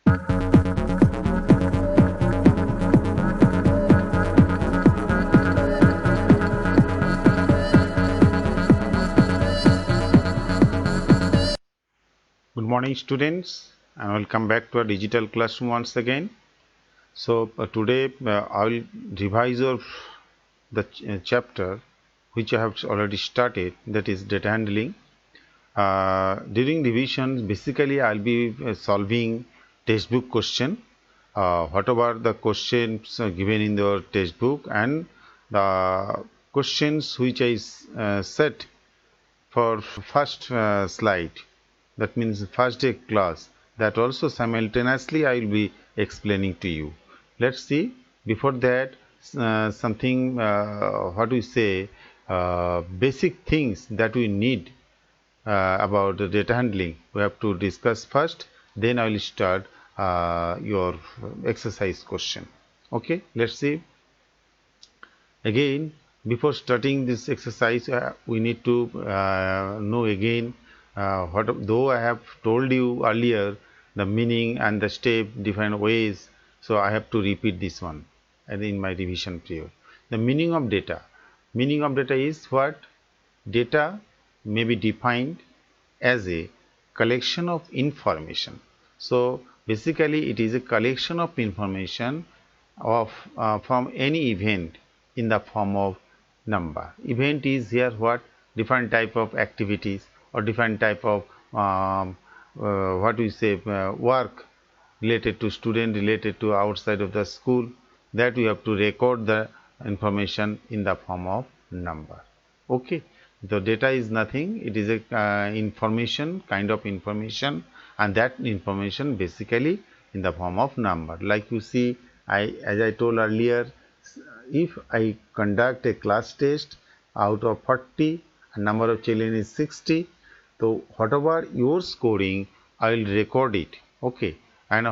Good morning students, and welcome back to our digital classroom once again. So today I will revise the chapter which I have already started, that is data handling. During revision basically I will be solving textbook question, whatever the questions given in the textbook and the questions which I set for first slide, that means first day class, that also simultaneously I will be explaining to you. Let's see. Before that, something what we say, basic things that we need about the data handling we have to discuss first, then I will start your exercise question. Okay, let's see. Again, before starting this exercise, we need to know again what, though I have told you earlier the meaning and the step different ways, so I have to repeat this one and in my revision period. The meaning of data. Meaning of data is what? Data may be defined as a collection of information. So basically it is a collection of information of from any event in the form of number. Event is here what? Different type of activities or different type of what we say work related to student, related to outside of the school, that we have to record the information in the form of number. Okay, the data is nothing, it is a information, kind of information, and that information basically in the form of number. Like you see, as I told earlier, if I conduct a class test, out of 40, number of children is 60, so whatever your scoring, I will record it. Okay, and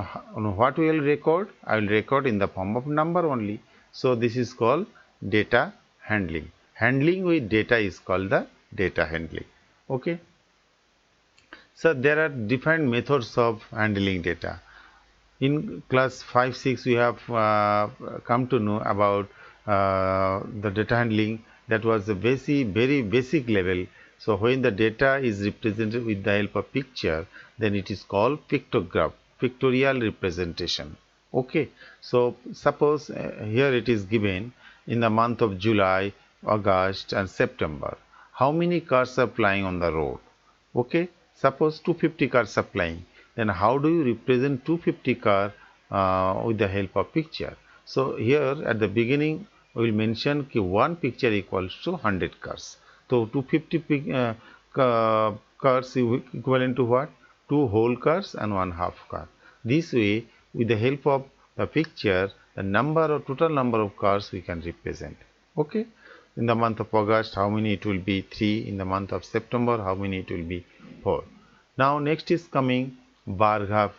what we will record? I will record in the form of number only. So this is called data handling. Handling with data is called the data handling. Okay, so there are different methods of handling data. In class 5 6 we have come to know about the data handling. That was a very basic level. So when the data is represented with the help of picture, then it is called pictograph, pictorial representation. Okay, so suppose here it is given in the month of July, August and September, how many cars are flying on the road. Okay, suppose 250 cars are flying, then how do you represent 250 car with the help of picture? So here at the beginning we will mention ki one picture equals to 100 cars. So 250 cars equivalent to what? Two whole cars and one half car. This way, with the help of the picture, the number or total number of cars we can represent. Okay, in the month of August how many it will be? 3. In the month of September how many it will be? 4. Now next is coming bar graph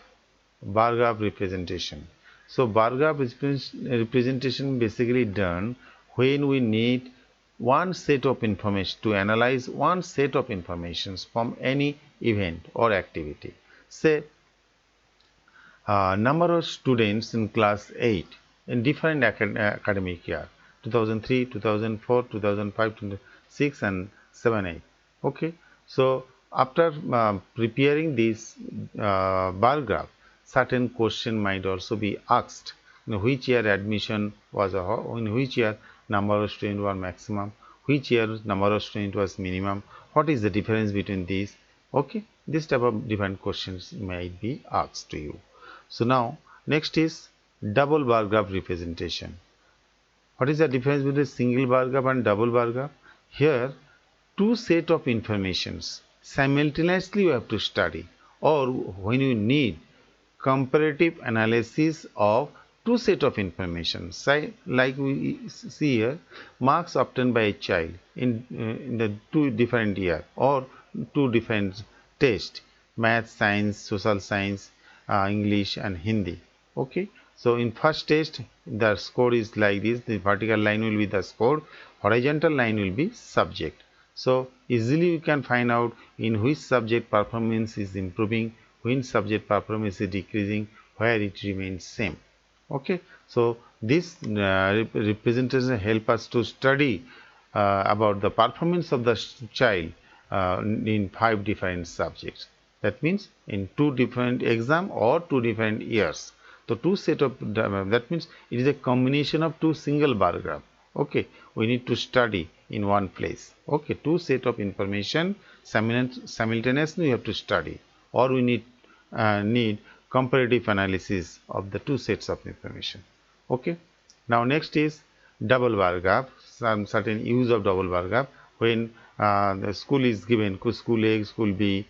representation. So bar graph representation basically done when we need one set of information to analyze one set of informations from any event or activity. Say number of students in class 8 in different academic year, 2003, 2004, 2005, 2006 and 7, 8. Okay, so after preparing this bar graph, certain question might also be asked. In which year admission was in which year number of students were maximum, which year number of students was minimum, what is the difference between these? Okay, this type of different questions might be asked to you. So now next is double bar graph representation. What is the difference between single bar graph and double bar graph? Here two set of informations simultaneously you have to study, or when you need comparative analysis of two set of information. Like we see here, marks obtained by a child in the two different year or two different tests, math, science, social science, English and Hindi. Okay, so in first test the score is like this, the vertical line will be the score, horizontal line will be subject. So easily you can find out in which subject performance is improving, which subject performance is decreasing, where it remains same. Okay, so this representation help us to study about the performance of the child in 5 different subjects. That means in 2 different exam or 2 different years. So two set of that means it is a combination of 2 single bar graph. Okay, we need to study in one place. Okay, 2 set of information simultaneously we have to study, or we need comparative analysis of the 2 sets of information. Okay, now next is double bar graph. Some certain use of double bar graph when the school is given, school A, school B,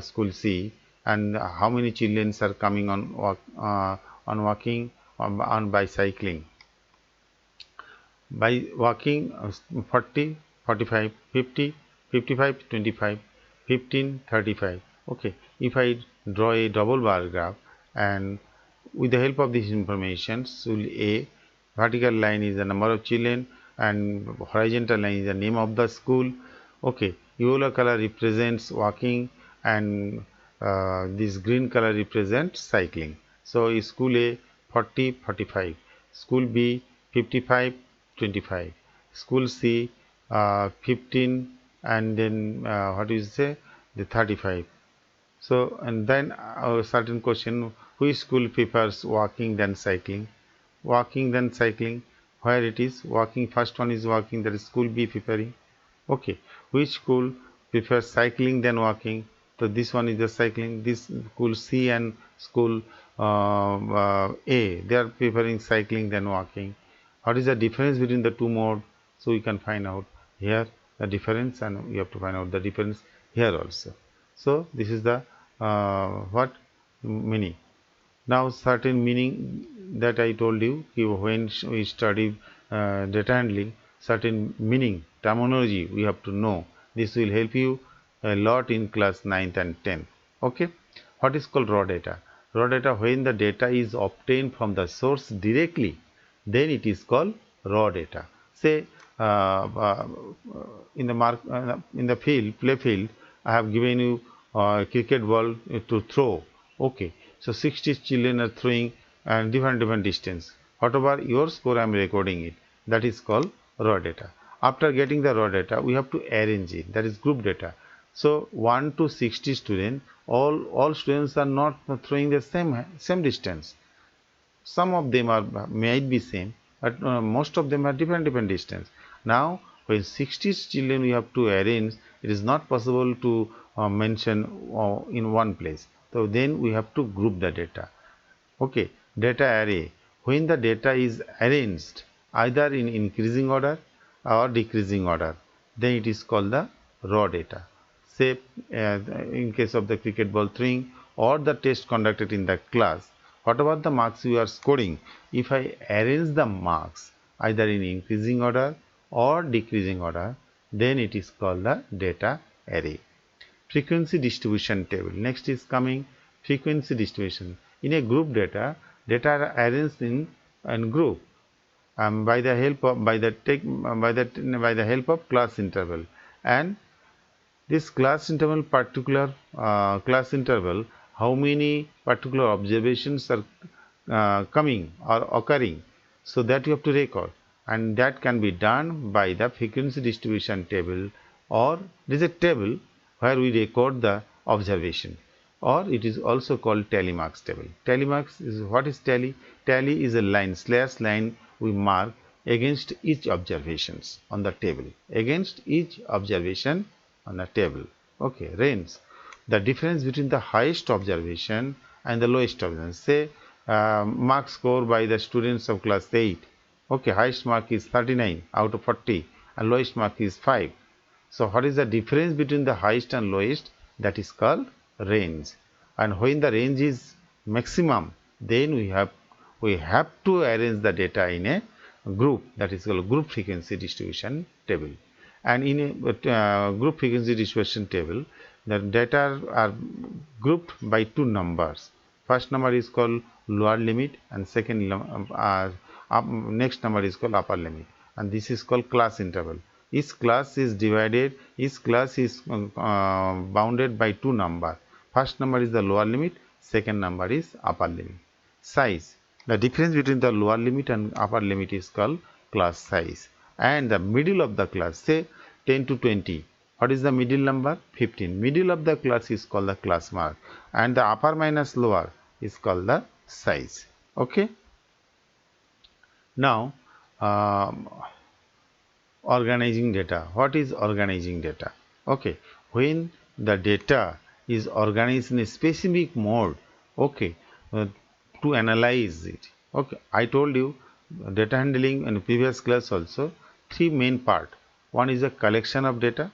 school C, and how many children are coming on walking on bicycling. By walking 40, 45, 50, 55, 25, 15, 35. Okay, if I draw a double bar graph, and with the help of this information, school A, vertical line is the number of children and horizontal line is the name of the school. Okay, yellow color represents walking, and this green color represents cycling. So school A 40, 45, school B 55, 25, school C 15, and then what do you say, the 35. So and then a certain question, which school prefers walking than cycling? Walking than cycling, where it is walking, first one is walking, that is school B preferring. Okay, which school prefers cycling than walking? So this one is the cycling. This school C and school A, they are preferring cycling than walking. What is the difference between the two modes? So we can find out here the difference, and we have to find out the difference here also. So this is the what meaning. Now certain meaning that I told you, when we study data handling, certain meaning, terminology we have to know. This will help you a lot in class 9th and 10th. Okay, what is called raw data? Raw data, when the data is obtained from the source directly, then it is called raw data. Say in the play field, I have given you a cricket ball to throw. Okay, so 60 children are throwing and different distance. Whatever your score, I am recording it. That is called raw data. After getting the raw data, we have to arrange it. That is group data. So 1 to 60 students, all students are not throwing the same distance. Some of them are might be same, but most of them are different distance. Now when 60 children we have to arrange, it is not possible to mention in one place. So then we have to group the data. Okay, data array, when the data is arranged either in increasing order or decreasing order, then it is called the raw data. Say in case of the cricket ball throwing or the test conducted in the class, whatever the marks you are scoring, if I arrange the marks either in increasing order or decreasing order, then it is called the data array. Frequency distribution table. Next is coming frequency distribution. In a group data are arranged in group by the help of class interval, and this class interval class interval, how many particular observations are coming or occurring, so that you have to record, and that can be done by the frequency distribution table, or there is a table where we record the observation, or it is also called tally marks table. Tally marks is, what is tally? Tally is a line, slash line we mark against each observations on the table, against each observation on a table. Okay, range, the difference between the highest observation and the lowest observation. Say mark score by the students of class 8. Okay, highest mark is 39 out of 40 and lowest mark is 5. So what is the difference between the highest and lowest? That is called range. And when the range is maximum, then we have to arrange the data in a group, that is called group frequency distribution table. And in a group frequency distribution table, the data are grouped by 2 numbers. First number is called lower limit, and next number is called upper limit, and this is called class interval. Each class is bounded by 2 numbers. First number is the lower limit, second number is upper limit. size. The difference between the lower limit and upper limit is called class size. And the middle of the class, say 10 to 20. What is the middle number? 15. Middle of the class is called the class mark, and the upper minus lower is called the size. Okay. Now, organizing data. What is organizing data? Okay, when the data is organized in a specific mode, okay, to analyze it. Okay, I told you data handling in previous class also, three main part. One is a collection of data,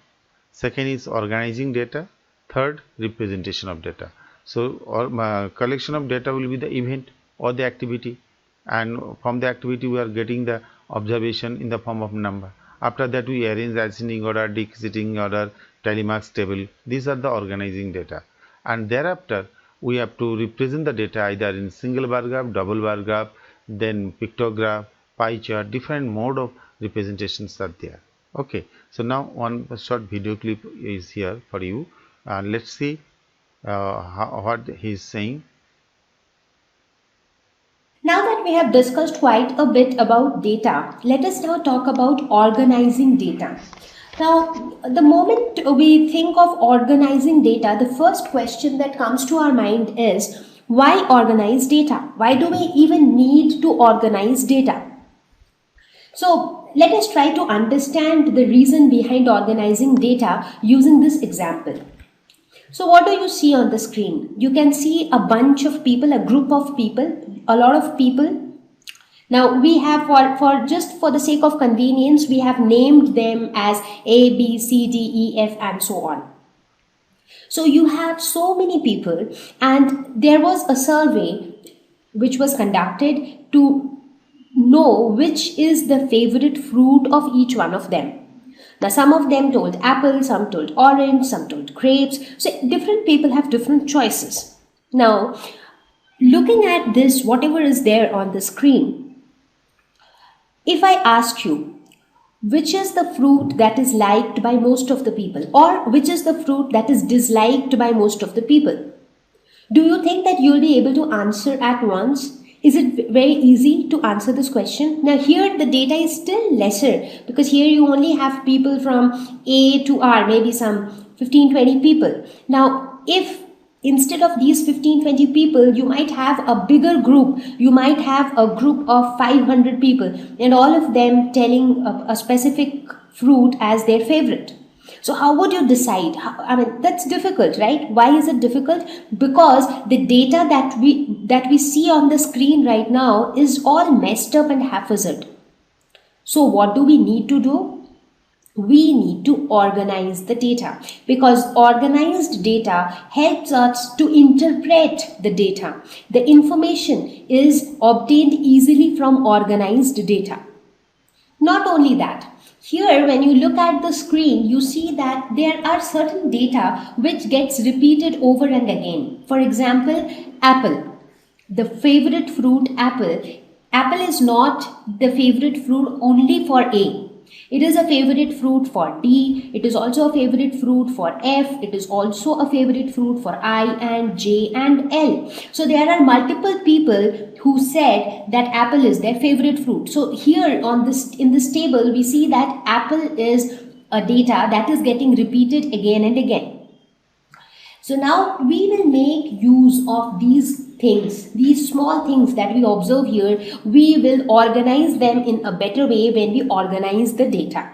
second is organizing data, third representation of data. So collection of data will be the event or the activity, and from the activity we are getting the observation in the form of number. After that we arrange ascending order, descending order, tally marks table. These are the organizing data, and thereafter we have to represent the data either in single bar graph, double bar graph, then pictograph, pie chart. Different mode of representations are there. Okay, so now one short video clip is here for you, and let's see what he is saying. Now that we have discussed quite a bit about data, let us now talk about organizing data. Now, the moment we think of organizing data, the first question that comes to our mind is, why organize data? Why do we even need to organize data? So, let us try to understand the reason behind organizing data using this example. So what do you see on the screen? You can see a bunch of people, a group of people, a lot of people. Now we have, for the sake of convenience, we have named them as A, B, C, D, E, F and so on. So you have so many people, and there was a survey which was conducted to know which is the favorite fruit of each one of them. Now, some of them told apple, some told orange, some told grapes. So, different people have different choices. Now, looking at this, whatever is there on the screen, if I ask you, which is the fruit that is liked by most of the people, or which is the fruit that is disliked by most of the people, do you think that you'll be able to answer at once? Is it very easy to answer this question? Now here the data is still lesser, because here you only have people from A to R, maybe some 15-20 people. Now if instead of these 15-20 people, you might have a bigger group, you might have a group of 500 people, and all of them telling a specific fruit as their favorite. So how would you decide? I mean, that's difficult, right? Why is it difficult? Because the data that we see on the screen right now is all messed up and haphazard. So what do we need to do? We need to organize the data, because organized data helps us to interpret the data. The information is obtained easily from organized data. Not only that, here when you look at the screen, you see that there are certain data which gets repeated over and again. For example, apple, the favorite fruit apple. Apple is not the favorite fruit only for A. It is a favorite fruit for D, it is also a favorite fruit for F, it is also a favorite fruit for I and J and L. So there are multiple people who said that apple is their favorite fruit. So here in this table we see that apple is a data that is getting repeated again and again. So now we will make use of these things, these small things that we observe here. We will organize them in a better way when we organize the data.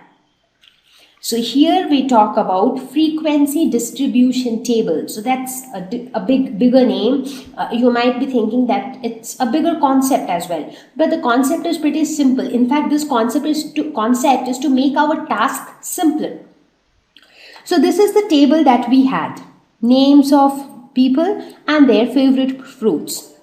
So here we talk about frequency distribution table. So that's a bigger name. You might be thinking that it's a bigger concept as well, but the concept is pretty simple. In fact, this concept is to make our task simpler. So this is the table that we had. Names of people and their favorite fruits.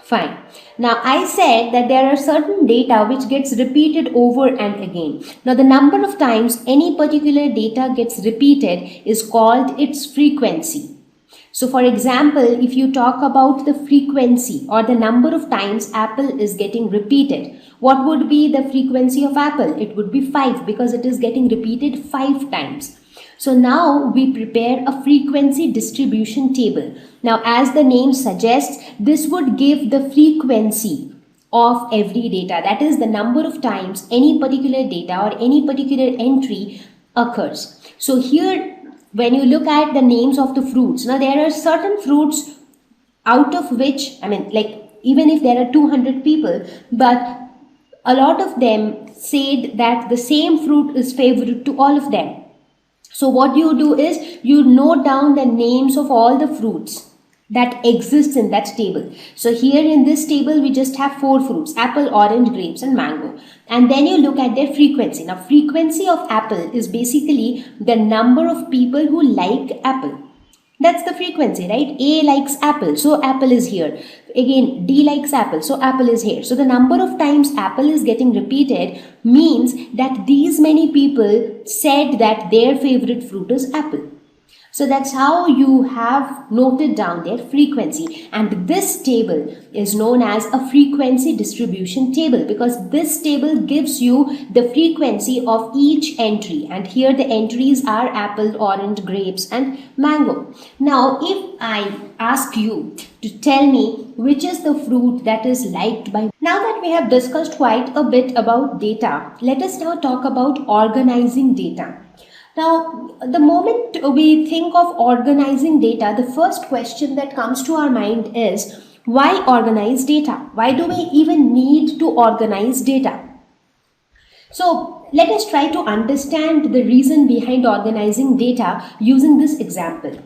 Fine. Now I said that there are certain data which gets repeated over and again. Now the number of times any particular data gets repeated is called its frequency. So for example, if you talk about the frequency or the number of times apple is getting repeated, what would be the frequency of apple? It would be 5, because it is getting repeated 5 times. So now we prepare a frequency distribution table. Now, as the name suggests, this would give the frequency of every data, that is the number of times any particular data or any particular entry occurs. So here, when you look at the names of the fruits, now there are certain fruits out of which, I mean, like, even if there are 200 people, but a lot of them said that the same fruit is favorite to all of them. So what you do is you note down the names of all the fruits that exist in that table. So here in this table we just have four fruits: apple, orange, grapes and mango. And then you look at their frequency. Now, frequency of apple is basically the number of people who like apple. That's the frequency, right? A likes apple, so apple is here. Again, D likes apple, so apple is here. So the number of times apple is getting repeated means that these many people said that their favorite fruit is apple. So that's how you have noted down their frequency. And this table is known as a frequency distribution table, because this table gives you the frequency of each entry. And here the entries are apple, orange, grapes and mango. Now, if I ask you to tell me which is the fruit that is liked by... Now that we have discussed quite a bit about data, let us now talk about organizing data. Now, the moment we think of organizing data, the first question that comes to our mind is, why organize data? Why do we even need to organize data? So, let us try to understand the reason behind organizing data using this example.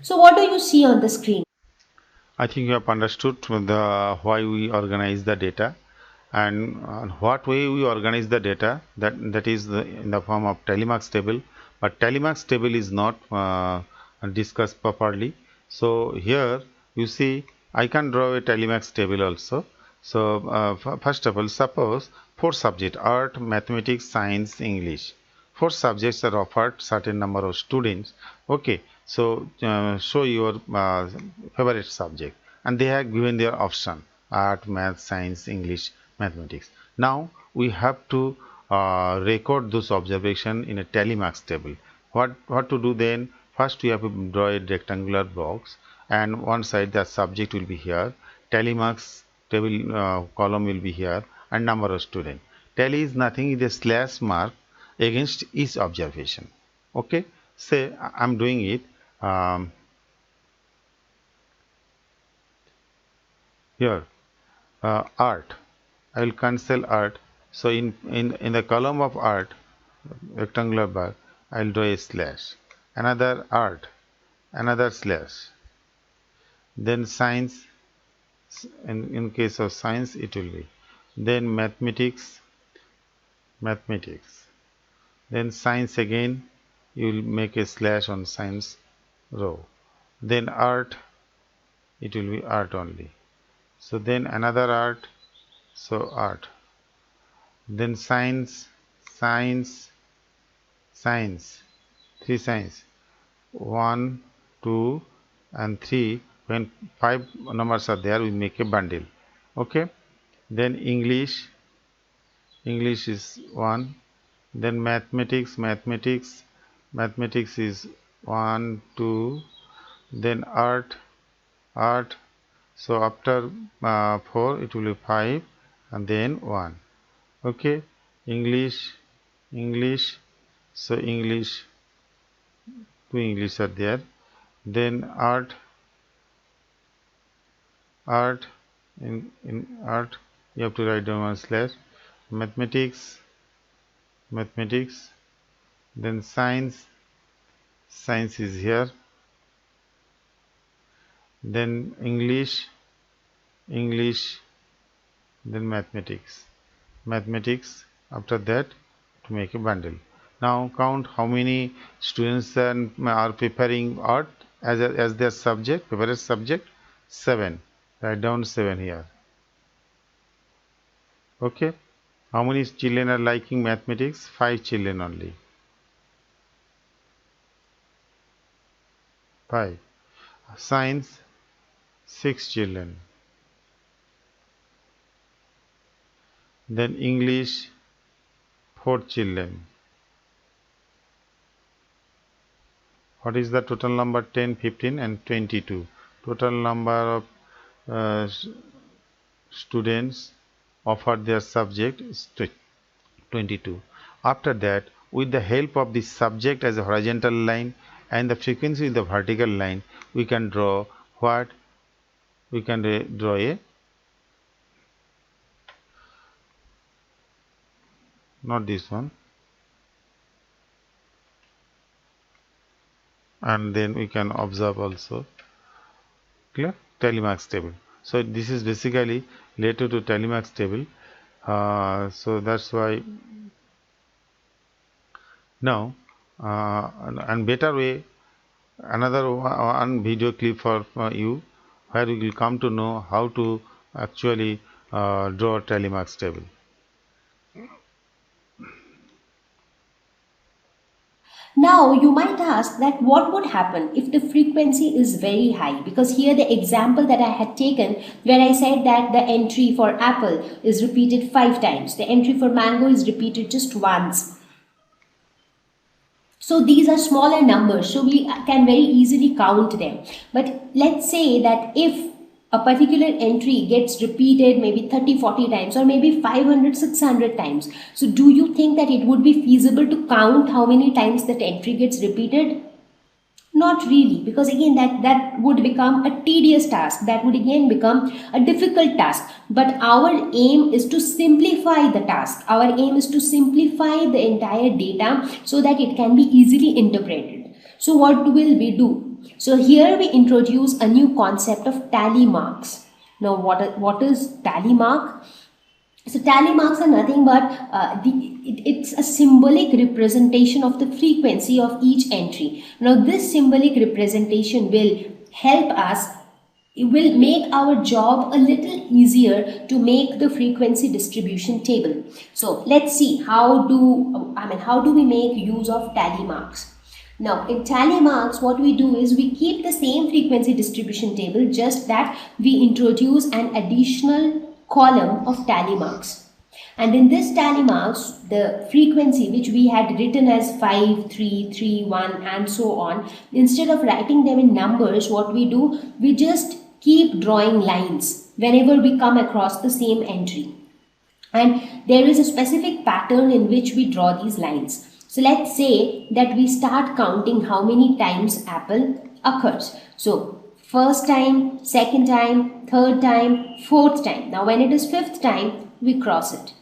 So, what do you see on the screen? I think you have understood the why we organize the data, and what way we organize the data, that is in the form of telemarks table. But telemarks table is not discussed properly. So here you see I can draw a telemarks table also. So first of all, suppose four subject: art, mathematics, science, English. Four subjects are offered certain number of students. Okay, so show your favorite subject, and they have given their option: art, math, science, English, mathematics. Now we have to record those observations in a telemarks table. What to do then? First we have to draw a rectangular box, and one side the subject will be here, telemarks table column will be here, and number of student. Tally is nothing, is a slash mark against each observation. Okay, say I'm doing it. Here art, I will cancel art. So in the column of art, rectangular bar, I will draw a slash. Another art, another slash. Then science, in case of science it will be. Then mathematics, mathematics. Then science again, you will make a slash on science row. Then art, it will be art only. So then another art, so art. Then science, science, science, three science, 1, 2 and 3. When 5 numbers are there, we make a bundle. Okay, then English, English is 1. Then mathematics, mathematics, mathematics is 1, 2. Then art, art. So after 4 it will be 5 and then 1. Okay, English, English. So English, two English are there. Then art, art. In art you have to write down one slash. Mathematics, mathematics. Then science, science is here. Then English, English. Then mathematics, mathematics. After that to make a bundle. Now count how many students are preparing art as their subject, favorite subject. 7. Write down 7 here. Okay, how many children are liking mathematics? 5 children only. 5. Science, 6 children. Then English, 4 children. What is the total number? 10, 15 and 22. Total number of students offered their subject is 22. After that, with the help of the subject as a horizontal line and the frequency with the vertical line, we can draw what? We can draw a, not this one, and then we can observe also, clear, telemarks table. So this is basically related to telemarks table. So that's why now and better way, another one video clip for you, where you will come to know how to actually draw a telemarks table. Now, you might ask that what would happen if the frequency is very high? Because here the example that I had taken, where I said that the entry for apple is repeated 5 times, the entry for mango is repeated just once. So these are smaller numbers, so we can very easily count them. But let's say that if a particular entry gets repeated maybe 30, 40 times, or maybe 500, 600 times. So do you think that it would be feasible to count how many times that entry gets repeated? Not really, because again that would become a tedious task, that would again become a difficult task. But our aim is to simplify the task, our aim is to simplify the entire data so that it can be easily interpreted. So what will we do? So here we introduce a new concept of tally marks. Now what is tally mark? So tally marks are nothing but it's a symbolic representation of the frequency of each entry. Now this symbolic representation will help us, it will make our job a little easier to make the frequency distribution table. So let's see how do we make use of tally marks. Now in tally marks, what we do is we keep the same frequency distribution table, just that we introduce an additional column of tally marks. And in this tally marks, the frequency which we had written as 5, 3, 3, 1 and so on, instead of writing them in numbers, what we do, we just keep drawing lines whenever we come across the same entry. And there is a specific pattern in which we draw these lines. So let's say that we start counting how many times apple occurs. So first time, second time, third time, fourth time. Now when it is fifth time, we cross it.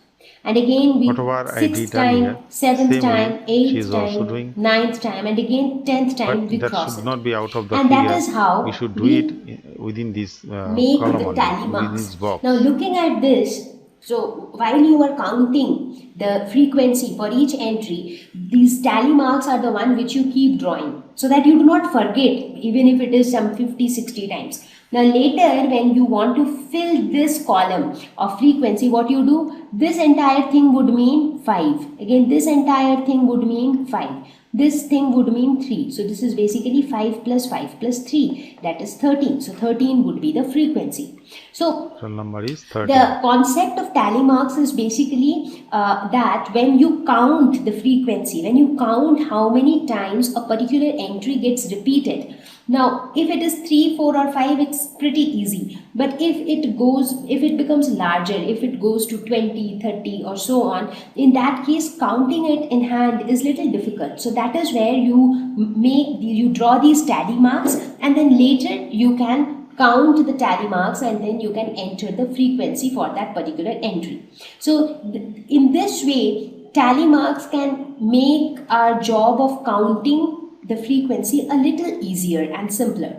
And again we Whatever I sixth did earlier, time, seventh same way time, she eighth is also time, doing, ninth time, and again 10th time but we that cross should it. not be out of the And that figure. is We how should do it we within this make column the only, tally within this marks. Now box. looking at this, so while you are counting the frequency for each entry, these tally marks are the one which you keep drawing so that you do not forget, even if it is some 50, 60 times. Now later when you want to fill this column of frequency, what you do, this entire thing would mean 5. Again this entire thing would mean 5. This thing would mean 3. So this is basically 5 plus 5 plus 3. That is 13. So 13 would be the frequency. So So number is 13. the concept of tally marks is basically that when you count the frequency, when you count how many times a particular entry gets repeated. Now, if it is 3, 4 or 5, it's pretty easy. But if it becomes larger, if it goes to 20, 30 or so on, in that case, counting it in hand is little difficult. So that is where you draw these tally marks, and then later you can count the tally marks and then you can enter the frequency for that particular entry. So in this way, tally marks can make our job of counting the frequency a little easier and simpler.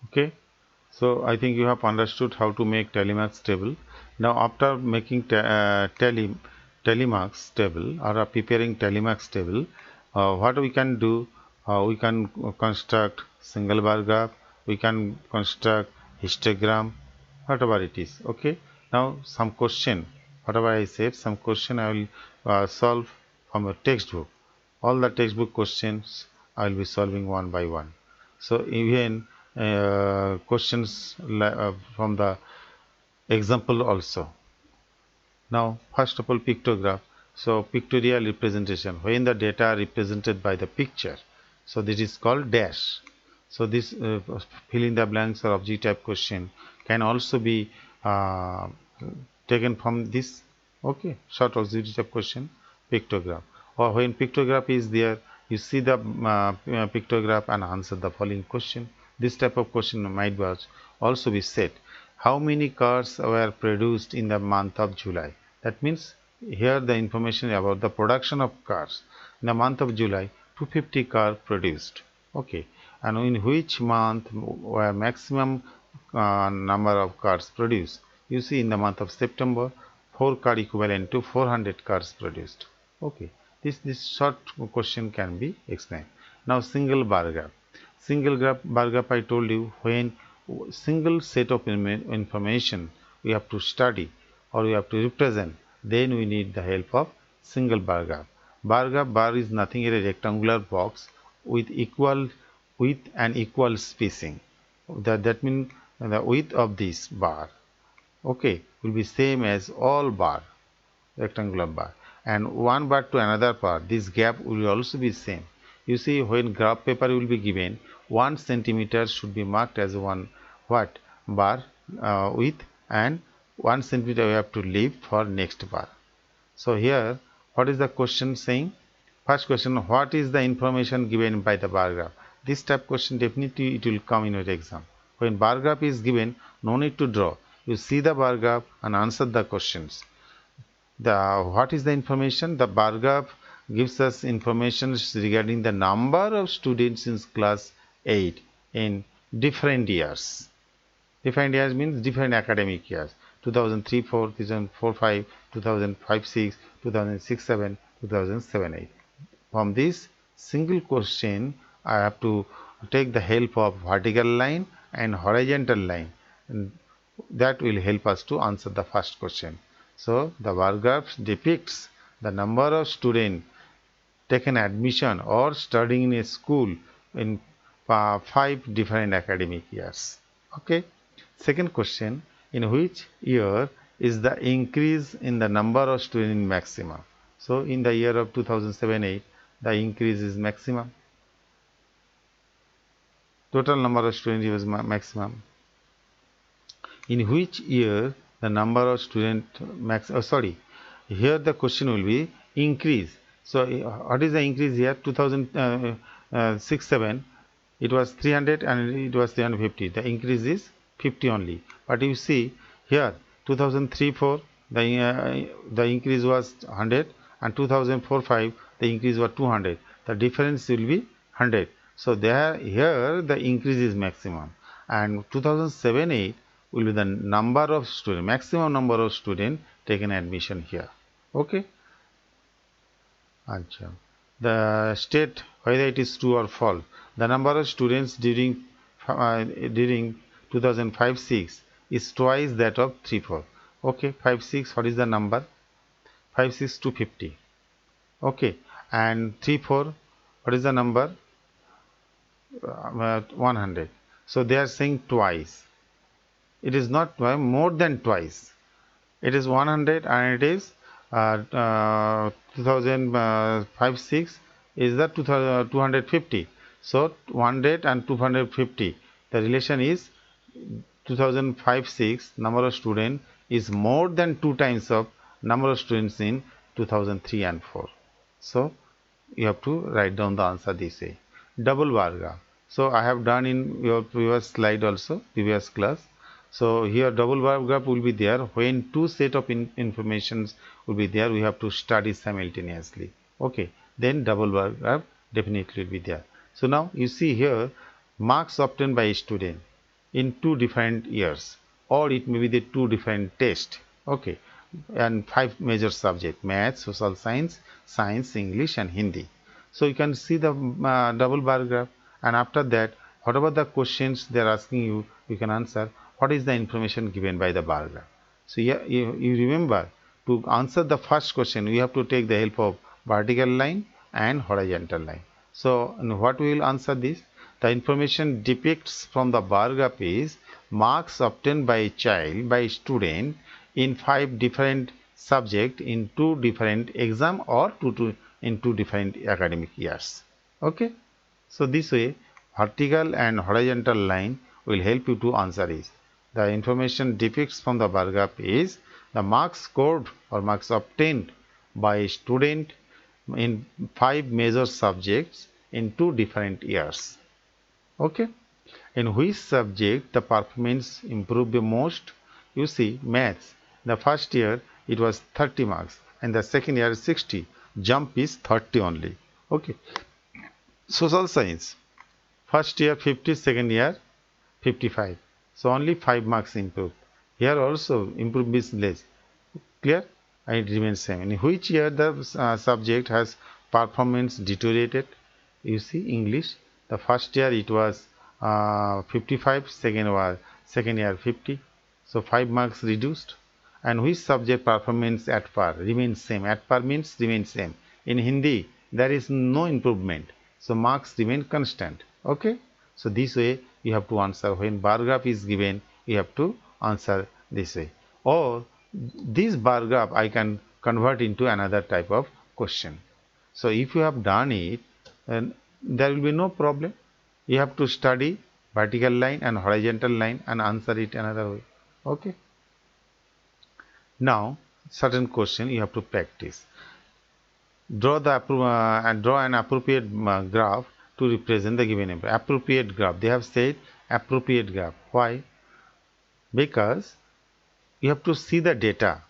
Okay, so I think you have understood how to make telemarks table. Now after making telemarks table or preparing telemarks table, what we can do, we can construct single bar graph, we can construct histogram, whatever it is. Okay, now some question, whatever I said, some question I will solve from a textbook. All the textbook questions I will be solving one by one. So even questions from the example also. Now first of all, pictograph. So pictorial representation, when the data are represented by the picture, so this is called dash. So this fill in the blanks or object type question can also be taken from this, okay, short object type question, pictograph. Or when pictograph is there, you see the pictograph and answer the following question. This type of question might also be set. How many cars were produced in the month of July? That means here the information about the production of cars. In the month of July, 250 cars produced. Okay, and in which month were maximum number of cars produced? You see, in the month of September, 4 car equivalent to 400 cars produced. Okay, this short question can be explained. Now single bar graph. Bar graph, I told you, when single set of information we have to study or we have to represent, then we need the help of single bar graph. Bar is nothing but a rectangular box with equal width and equal spacing. That means the width of this bar, okay, will be same as all bar, rectangular bar, and one bar to another bar, this gap will also be same. You see, when graph paper will be given, 1 centimeter should be marked as one what bar width, and 1 centimeter we have to leave for next bar. So here, what is the question saying? First question, what is the information given by the bar graph? This type question definitely it will come in your exam. When bar graph is given, no need to draw. You see the bar graph and answer the questions. What is the information? The bar graph gives us information regarding the number of students in class 8 in different years. Different years means different academic years. 2003-4, 2004-5, 2005-6, 2006-7, 2007-8. From this single question, I have to take the help of vertical line and horizontal line, and that will help us to answer the first question. So the bar graph depicts the number of students taken admission or studying in a school in 5 different academic years. Okay. Second question, in which year is the increase in the number of students maximum? So in the year of 2007-8, the increase is maximum. Total number of students was maximum. In which year the number of students here the question will be increase. So what is the increase here? 2006-7, it was 300 and it was 350. The increase is 50 only. But you see here 2003-4, the increase was 100, and 2004-5 the increase was 200. The difference will be 100. So here the increase is maximum, and 2007-8 will be the number of students, maximum number of students taken admission here. Okay. Achha. The state whether it is true or false. The number of students during 2005-6 is twice that of 3-4. Okay, 5-6, what is the number? 5-6 250. Okay, and 3-4, what is the number? 100. So they are saying twice. It is not more than twice. It is 100 and it is 2005-6 is the 250. So 100 and 250. The relation is 2005-6 number of students is more than 2 times of number of students in 2003 and 4. So you have to write down the answer this way. Double bar graph. So I have done in your previous slide also, previous class. So here double bar graph will be there. When two set of informations will be there, we have to study simultaneously. Okay, then double bar graph definitely will be there. So now you see here marks obtained by a student in 2 different years, or it may be the 2 different tests. Okay, and 5 major subjects: math, social science, science, English, and Hindi. So you can see the double bar graph, and after that, whatever the questions they are asking you, you can answer what is the information given by the bar graph. So yeah, you remember, to answer the first question, we have to take the help of vertical line and horizontal line. So what we will answer this? The information depicts from the bar graph is marks obtained by a child, by a student in 5 different subject in two different exam or in two different academic years. Okay, so this way vertical and horizontal line will help you to answer is the information depicts from the bar graph is the marks scored or marks obtained by a student in five major subjects in two different years. Okay, in which subject the performance improved the most? You see, maths. The first year it was 30 marks, and the second year 60. Jump is 30 only. Okay. Social science. First year 50, second year 55. So only 5 marks improved. Here also improvement is less. Clear? And it remains same. In which year the subject has performance deteriorated? You see, English. The first year it was 55, second year 50. So 5 marks reduced. And which subject performance at par remains same? At par means remains same. In Hindi there is no improvement. So marks remain constant. Okay. So this way you have to answer. When bar graph is given, you have to answer this way. Or this bar graph I can convert into another type of question. So if you have done it, then there will be no problem. You have to study vertical line and horizontal line and answer it another way. Okay. Now certain question you have to practice. Draw an appropriate graph to represent the given number. Appropriate graph. They have said appropriate graph. Why? Because you have to see the data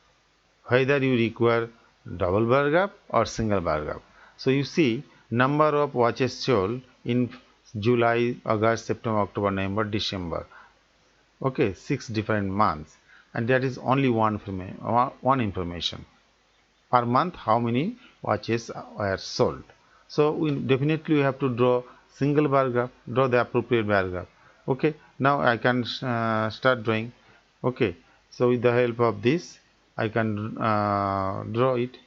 whether you require double bar graph or single bar graph. So you see number of watches sold in July, August, September, October, November, December. Okay, 6 different months, and that is only one information. Per month, how many watches were sold? So we definitely have to draw single bar graph, draw the appropriate bar graph. Okay, now I can start drawing. Okay, so with the help of this I can draw it.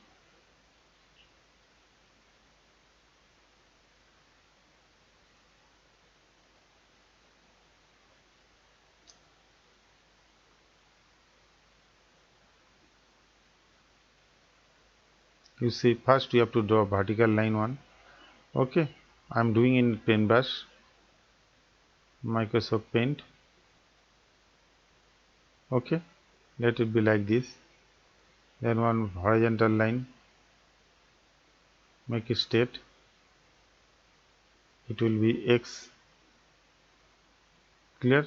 You see, first you have to draw vertical line one. Okay, I am doing in paintbrush, Microsoft Paint. Okay, let it be like this. Then one horizontal line, make it straight. It will be X. Clear?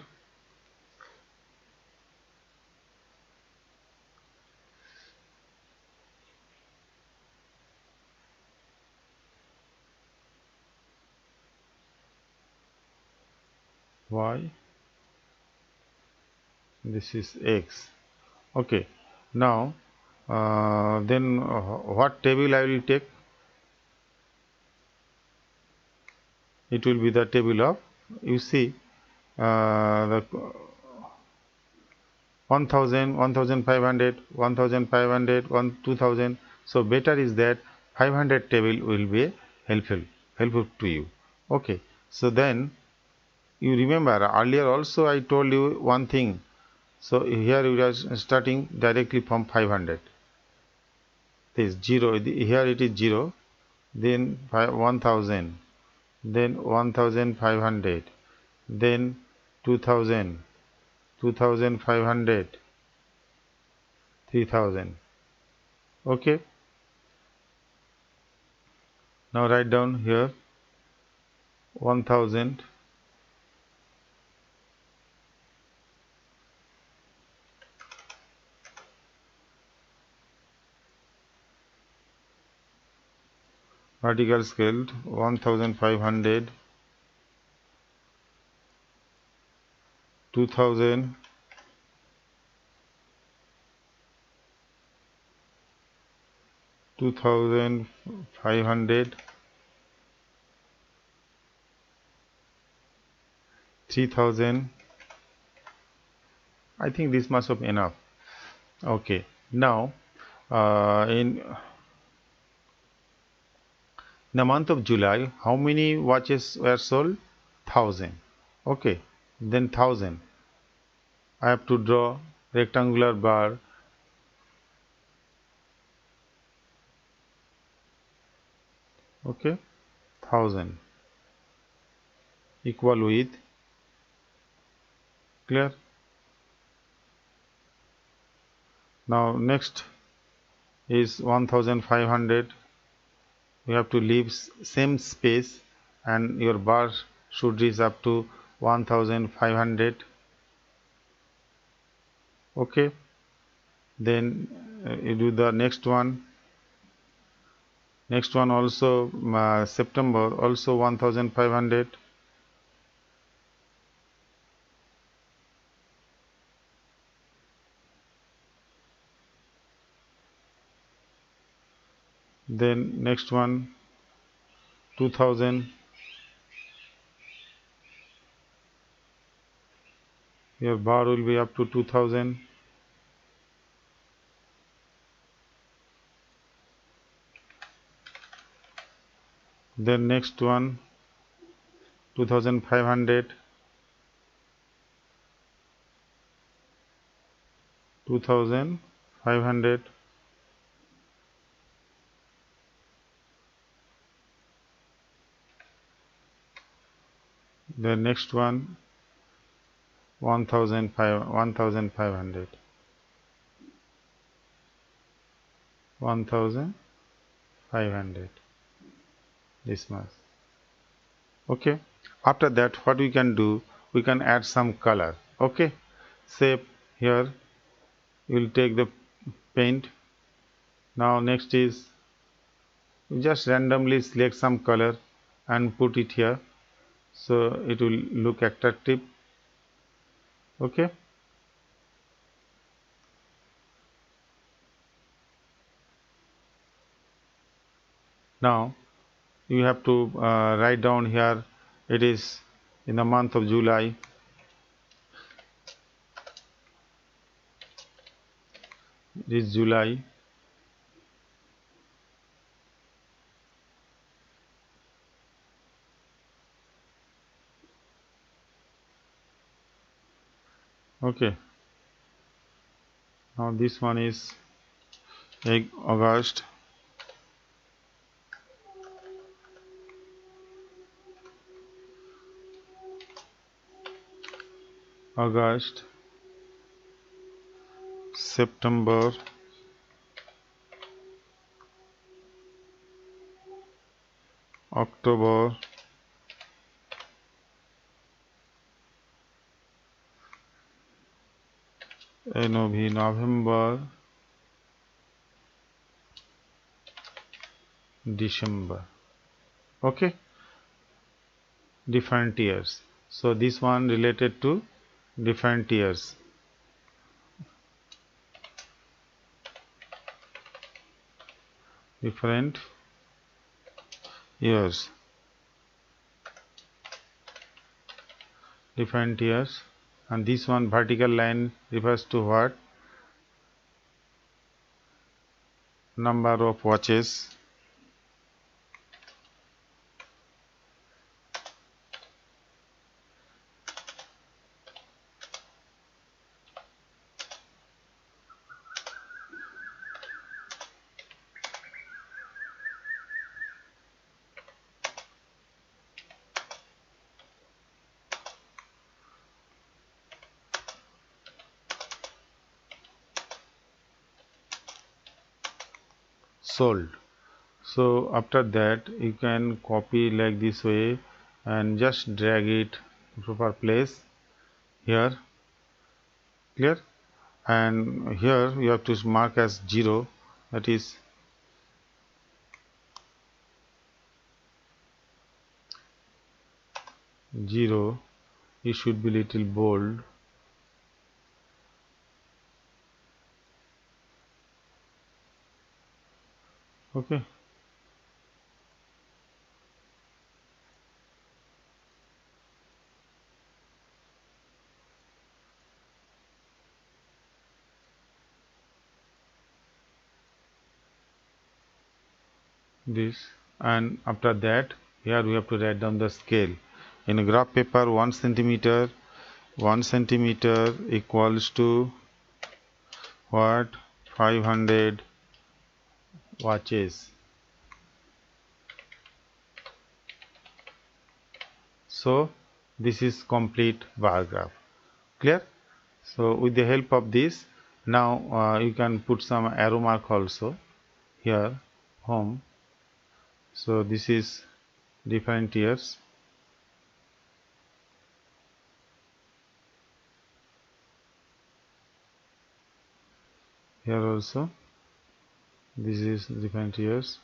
Y. This is X. Okay, now then what table I will take? It will be the table of, you see, the 1000, 1500, 1500, 2000. So better is that 500 table will be helpful to you. Okay, so then you remember earlier also I told you one thing. So here we are starting directly from 500. This 0, here it is 0, then 1000, then 1500, then 2000, 2500, 3000. Okay, now write down here 1000, vertical scaled 1500, 2000, 2500, 3000. I think this must have enough. Okay, now in the month of July, how many watches were sold? 1000. Okay, then 1000. I have to draw rectangular bar Okay, 1000 equal with, clear. Now next is 1500. You have to leave same space and your bar should reach up to 1500. Okay, then you do the next one. Next one also September, also 1500. Then next one 2000. Your bar will be up to 2000. Then next one 2500, 2500. The next one 1500, 1500, this much. Okay, after that what we can do, we can add some color. Okay, say here you will take the paint. Now next is just randomly select some color and put it here, so it will look attractive. Okay, now you have to write down here, it is in the month of July. It is July. Okay, now this one is August. August, September, October, November, December. Okay, different years. So this one related to different years. Different years. Different years. And this one vertical line refers to what? Number of watches. Sold. So after that you can copy like this way and just drag it to proper place here, clear. And here you have to mark as 0, that is 0. It should be little bold. Okay, this. And after that here we have to write down the scale in a graph paper. 1 centimeter, 1 centimeter equals to what? 500 watches. So this is complete bar graph. Clear? So with the help of this, now you can put some arrow mark also here, home. So this is different years. Here also this is different years.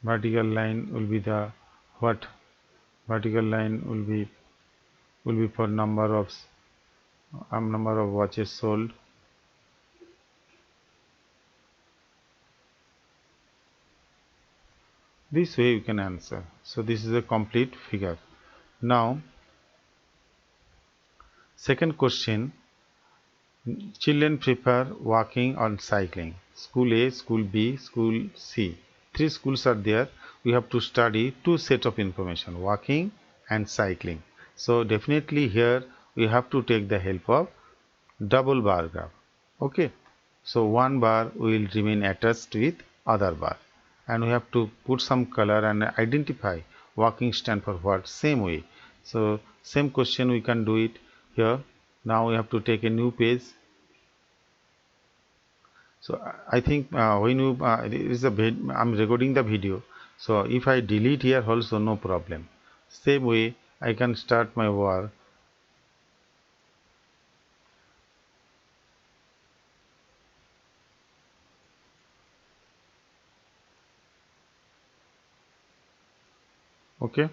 Vertical line will be the what? Vertical line will be for number of watches sold. This way you can answer. So this is a complete figure. Now second question, children prefer walking or cycling. School A, school B, school C. Three schools are there. We have to study two sets of information, walking and cycling. So definitely here we have to take the help of double bar graph. Okay. So one bar will remain attached with other bar. And we have to put some color and identify walking stand for what, same way. So same question we can do it here. Now we have to take a new page. So I think when you it is I'm recording the video, so if I delete here also no problem. Same way I can start my work. Okay.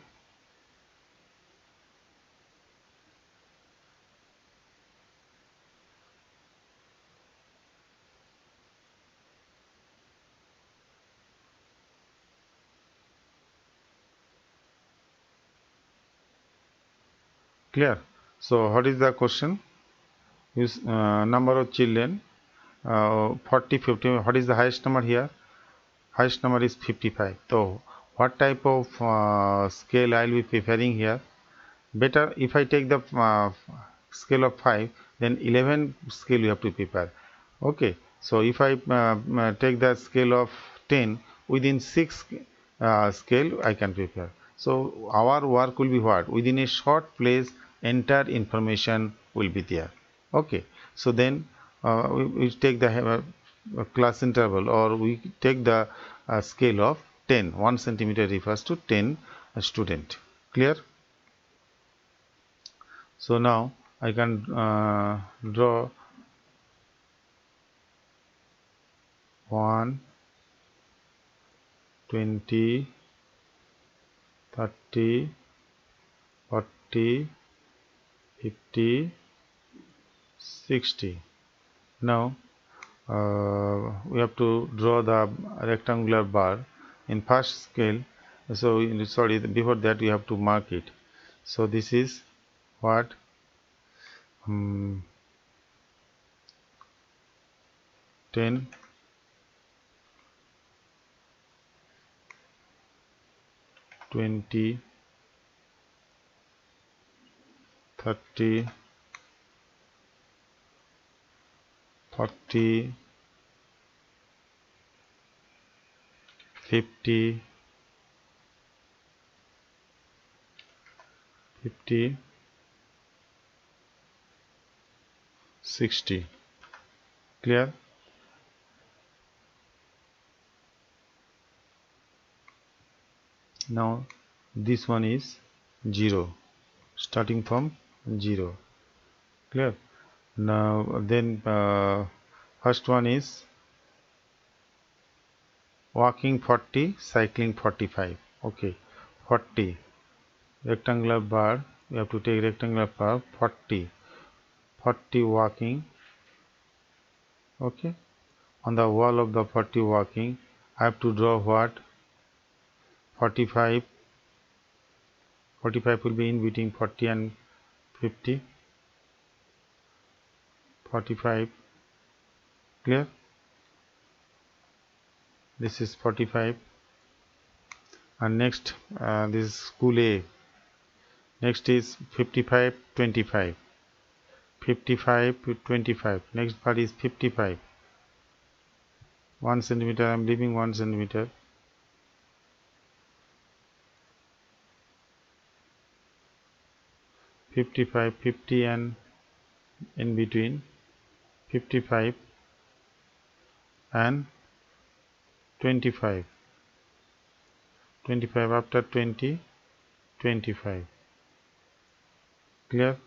Clear? So what is the question? Is number of children 40, 50. What is the highest number here? Highest number is 55. So what type of scale I will be preferring here? Better if I take the scale of 5, then 11 scale you have to prepare. Okay, so if I take the scale of 10, within 6 scale I can prepare. So our work will be what? Within a short place entire information will be there. Okay, so then we take the class interval, or we take the scale of 10. 1 centimeter refers to 10 student. Clear? So now I can draw 1, 20, 30, 40, 50, 60. Now we have to draw the rectangular bar in first scale. So sorry, before that we have to mark it. So this is what, 10, 20, 30, 40, 50, 50, 60. Clear? Now this one is 0, starting from 0. Clear? Now then first one is walking 40, cycling 45. Okay, 40 rectangular bar, we have to take rectangular bar, 40, 40 walking. Okay, on the wall of the 40 walking I have to draw what, 45. 45 will be in between 40 and 50. 45. Clear? This is 45. And next this is school A. Next is 55, 25. 55 to 25. Next part is 55. 1 centimeter, I am leaving 1 centimeter. "55", 50 and in between, 55 and 25, 25 after 20, 25. Clear?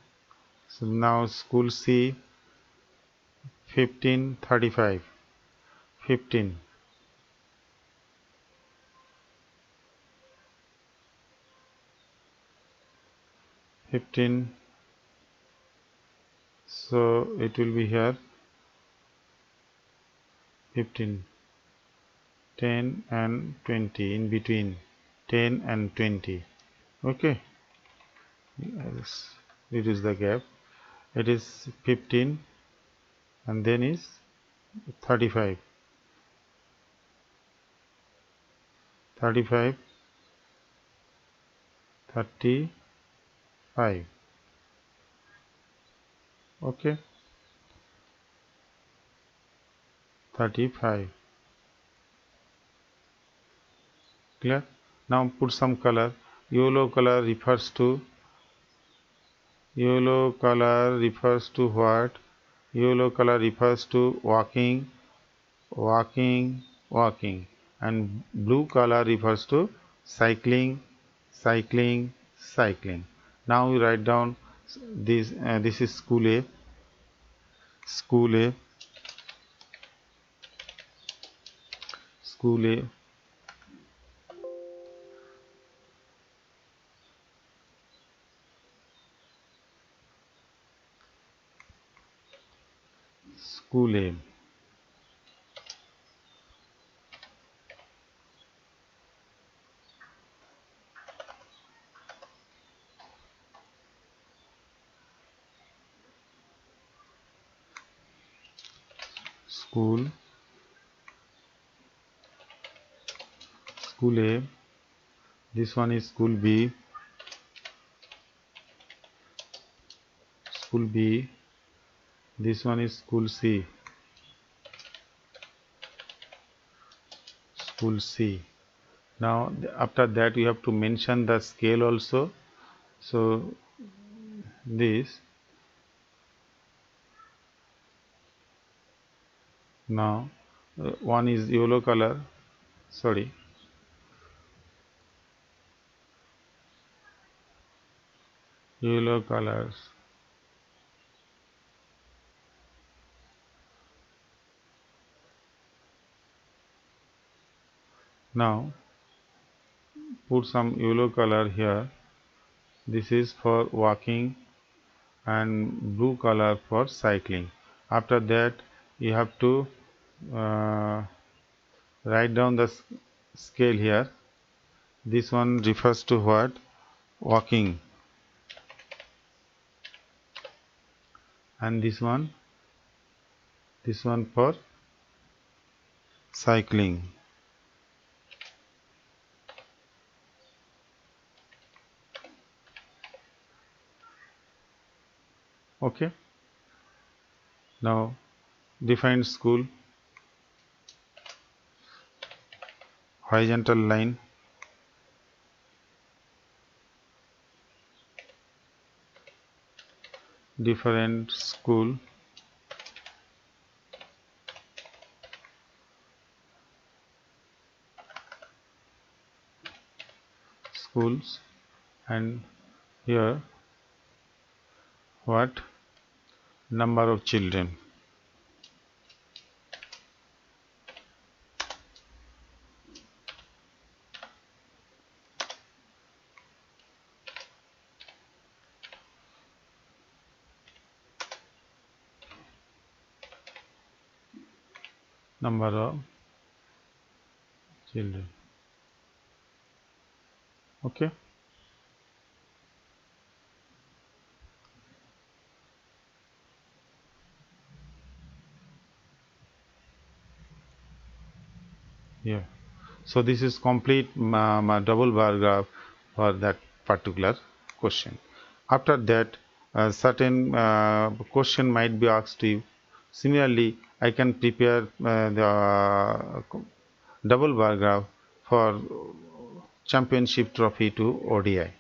So now school C, 15, 35, 15, 15. So it will be here 15, 10 and 20 in between, 10 and 20. Okay, yes, it is the gap. It is 15 and then is 35, 35, 35. Okay, 35. Clear? Now put some color. Yellow color refers to what? Yellow color refers to walking, walking, walking, and blue color refers to cycling, cycling, cycling. Now you write down this. This is school A, school A, school A, school A, school, school A. This one is school B, school B. This one is school C, school C. Now after that you have to mention the scale also. So this, now one is yellow color, sorry, yellow colors. Now put some yellow color here. This is for walking and blue color for cycling. After that you have to uh, write down the scale here. This one refers to what? Walking, and this one for cycling. Okay, now define school. Horizontal line, different school, schools, and here what? Number of children. Number of children. Okay, yeah. So this is complete double bar graph for that particular question. After that, certain question might be asked to you. Similarly, I can prepare the double bar graph for championship trophy to ODI.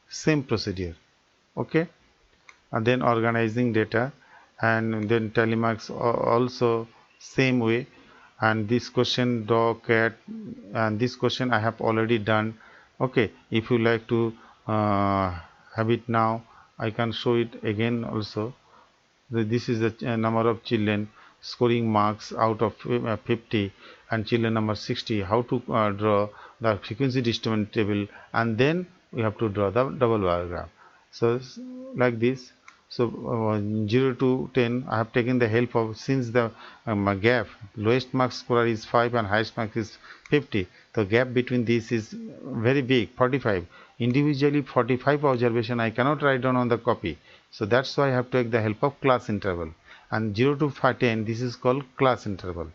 Same procedure. Okay, and then organizing data, and then telemarks also same way. And this question dog cat, and this question I have already done. Okay, if you like to have it now, I can show it again also. This is the number of children scoring marks out of 50, and children number 60. How to draw the frequency distribution table, and then we have to draw the double bar graph. So like this. So 0 to 10, I have taken the help of, since the gap, lowest mark scorer is 5 and highest mark is 50. The gap between this is very big, 45. Individually 45 observation I cannot write down on the copy. So that's why I have to take the help of class interval. And 0 to 10, this is called class interval.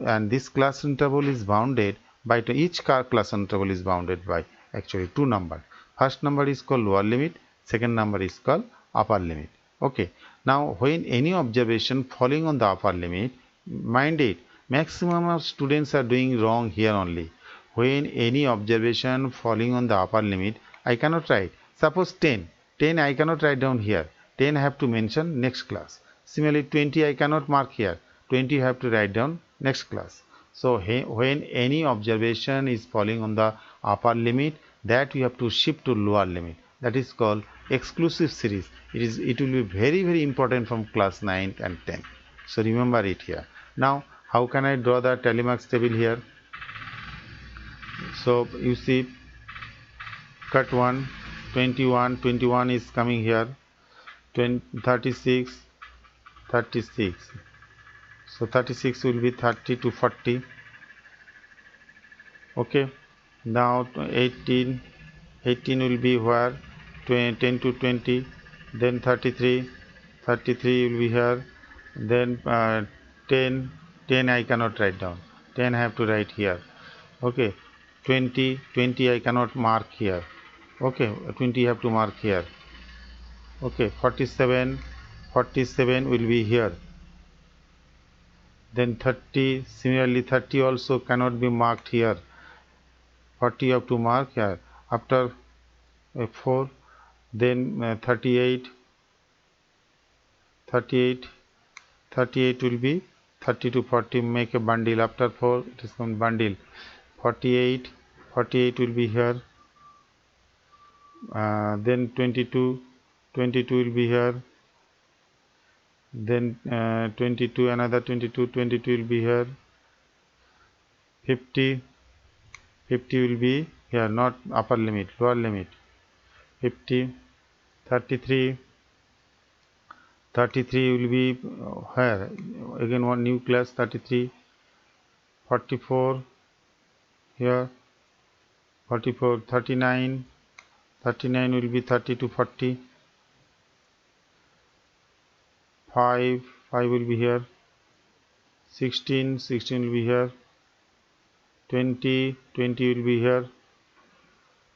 And this class interval is bounded by, each class interval is bounded by actually two numbers. First number is called lower limit, second number is called upper limit. Okay, now when any observation falling on the upper limit, mind it, maximum of students are doing wrong here only. When any observation falling on the upper limit, I cannot write. Suppose 10, 10 I cannot write down here. 10 I have to mention next class. Similarly 20 I cannot mark here. 20 I have to write down next class. So when any observation is falling on the upper limit, that we have to shift to lower limit. That is called exclusive series. It will be very important from class 9 and 10. So remember it here. Now how can I draw the telemarks table here? So you see, cut 1, 21, 21 is coming here, 20, 36, 36. So 36 will be 30 to 40. Okay, now 18, 18 will be where, 20, 10 to 20, then 33, 33 will be here, then 10, 10 I cannot write down, 10 I have to write here. Okay, 20, 20 I cannot mark here. Okay, 20 have to mark here. Okay, 47, 47 will be here. Then 30, similarly 30 also cannot be marked here. 40 you have to mark here. After 4, then 38, 38, 38 will be 30 to 40, make a bundle. After 4 it is called bundle. 48, 48 will be here. Then 22, 22 will be here. Then 22, another 22, 22 will be here. 50, 50 will be here, not upper limit, lower limit. 50, 33, 33 will be here, again one new class, 33. 44 here, 44, 39, 39 will be 30 to 40. 5, 5 will be here. 16, 16 will be here. 20, 20 will be here.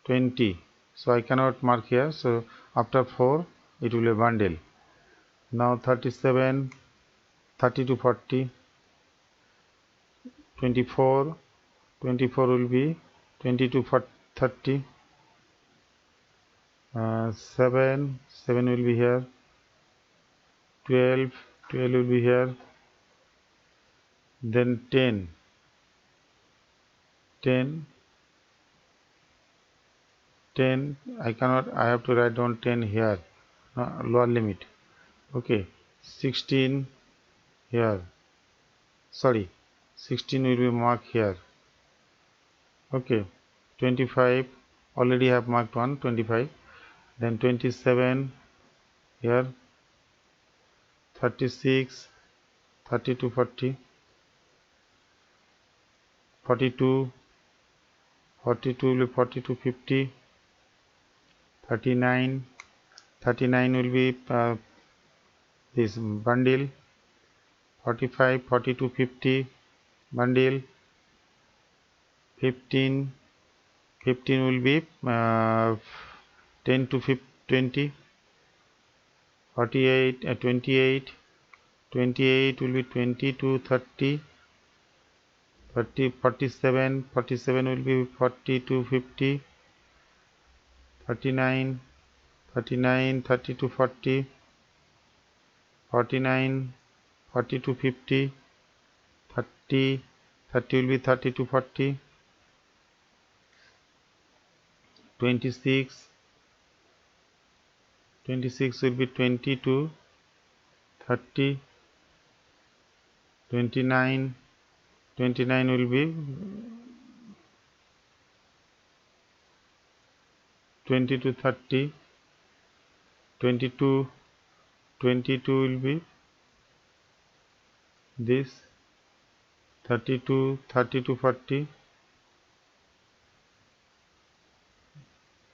20, so I cannot mark here, so after 4 it will be a bundle. Now 37, 30 to 40. 24, 24 will be 20 to 30. 7, 7 will be here. 12, 12 will be here. Then 10, 10, 10 I cannot, I have to write down 10 here, lower limit. Okay, 16 here, sorry, 16 will be marked here. Okay, 25 already have marked one, 25. Then 27 here, 36, 30 to 40, 42, 42 will be 40 to 50, 39, 39 will be this bundle, 45, 40 to 50 bundle, 15, 15 will be 10 to 20, 48, 28, 28 will be 20 to 30, 30, 47, 47 will be 40 to 50, 39, 39, 30 to 40, 49, 40 to 50, 30, 30 will be 30 to 40, 26, 26 will be 20 to 30, 29, 29 will be 20 to 30, 22, 22 will be this, 32, 30 to 40,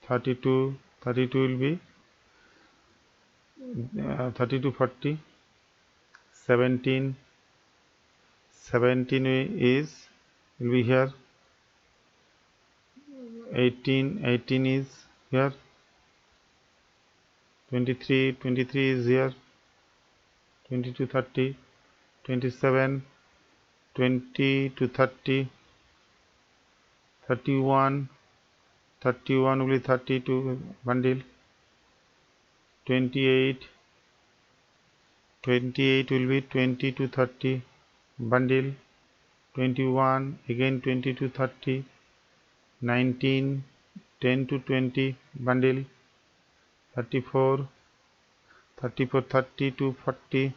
32, 32 will be 30 to 40, 17, 17 is will be here, 18, 18 is here, 23, 23 is here, 20 to 30, 27, 20 to 30, 31, 31 will be 32 bundle, 28, 28 will be 20 to 30 bundle, 21 again 20 to 30, 19, 10 to 20 bundle, 34, 34, 30 to 40,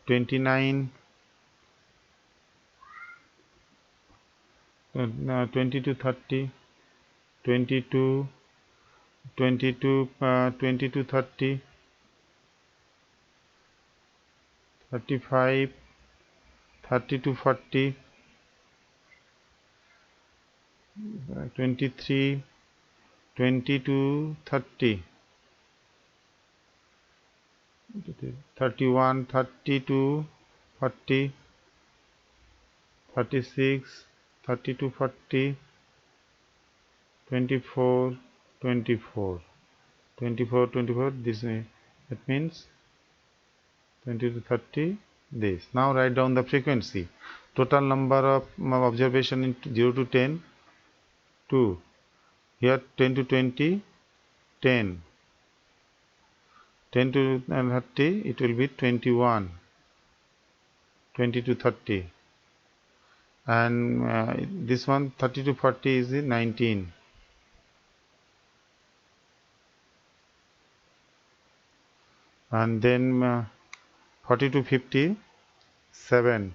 29, 20 to 30, 22, 22, 20 to 30, 35, 30 to 40, 23, 20 to 30, 31, 30 to 40, 36, 30 to 40, 24, 24, 24, 24, this way, that means 20 to 30 this. Now write down the frequency. Total number of observation in 0 to 10, 2. Here 10 to 20, 10. 10 to 30, it will be 21. 20 to 30. And this one 30 to 40 is 19. And then 40 to 50, 7.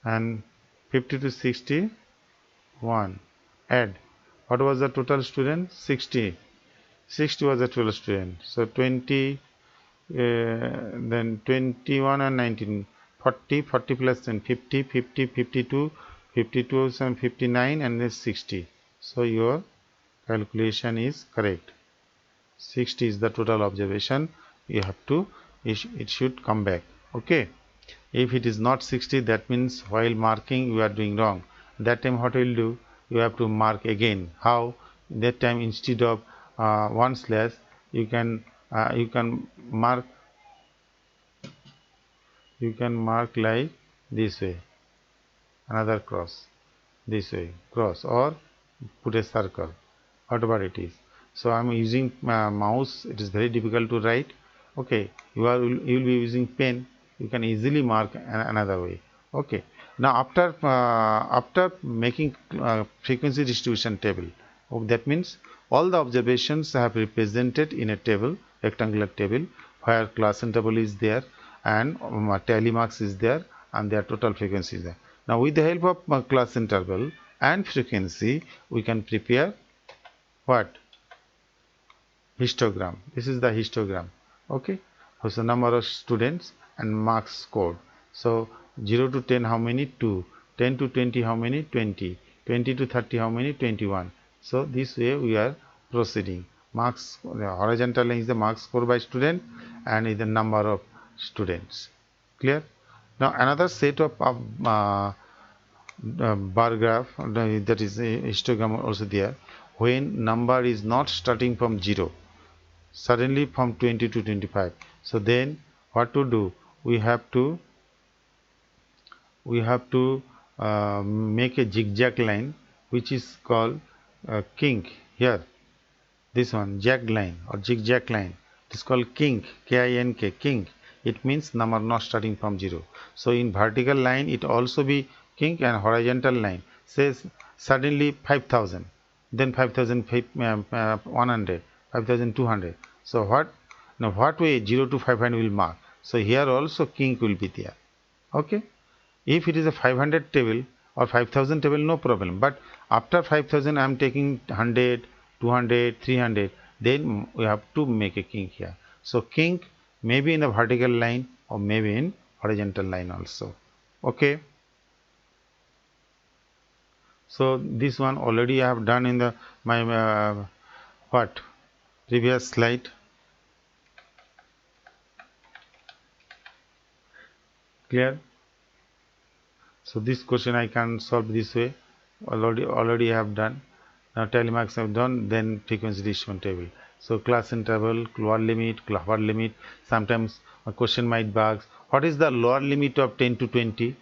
And 50 to 60, 1. Add. What was the total student? 60. 60 was the total student. So 20, then 21 and 19. 40, 40 plus 10, 50, 50, 52, 52 and 59 and then 60. So your calculation is correct. 60 is the total observation. You have to, it should come back. Okay. If it is not 60, that means while marking you are doing wrong. That time what will do? You have to mark again. How? That time instead of one slash, you can mark like this way, another cross, this way, cross, or put a circle, whatever it is. So I am using mouse. It is very difficult to write. Okay, you will be using pen. You can easily mark another way. Okay. Now after making frequency distribution table, that means all the observations have represented in a table, rectangular table, where class interval is there and tally marks is there and their total frequency is there. Now with the help of class interval and frequency, we can prepare what? Histogram. This is the histogram. Okay. So the number of students and marks scored. So 0 to 10 how many? 2. 10 to 20 how many? 20. 20 to 30 how many? 21. So this way we are proceeding. Marks, the horizontal line is the marks scored by student and is the number of students. Clear? Now another set of bar graph, that is a histogram also there, when number is not starting from 0. suddenly from 20 to 25. So then what to do? We have to make a zigzag line, which is called kink here. This one, jagged line or zigzag line. It is called kink, K-I-N-K, kink. It means number not starting from 0. So in vertical line, it also be kink, and horizontal line says suddenly 5,000, then 5,100, 5,200. So what way 0 to 500 will mark? So here also kink will be there. Okay. If it is a 500 table or 5,000 table, no problem. But after 5,000, I am taking 100, 200, 300. Then we have to make a kink here. So kink maybe in the vertical line or maybe in horizontal line also. Okay. So this one already I have done in the my what previous slide. Clear? So this question I can solve this way. Already I have done. Now telemarks have done, then frequency distribution table. So class interval, lower limit, upper limit. Sometimes a question might ask, what is the lower limit of 10 to 20?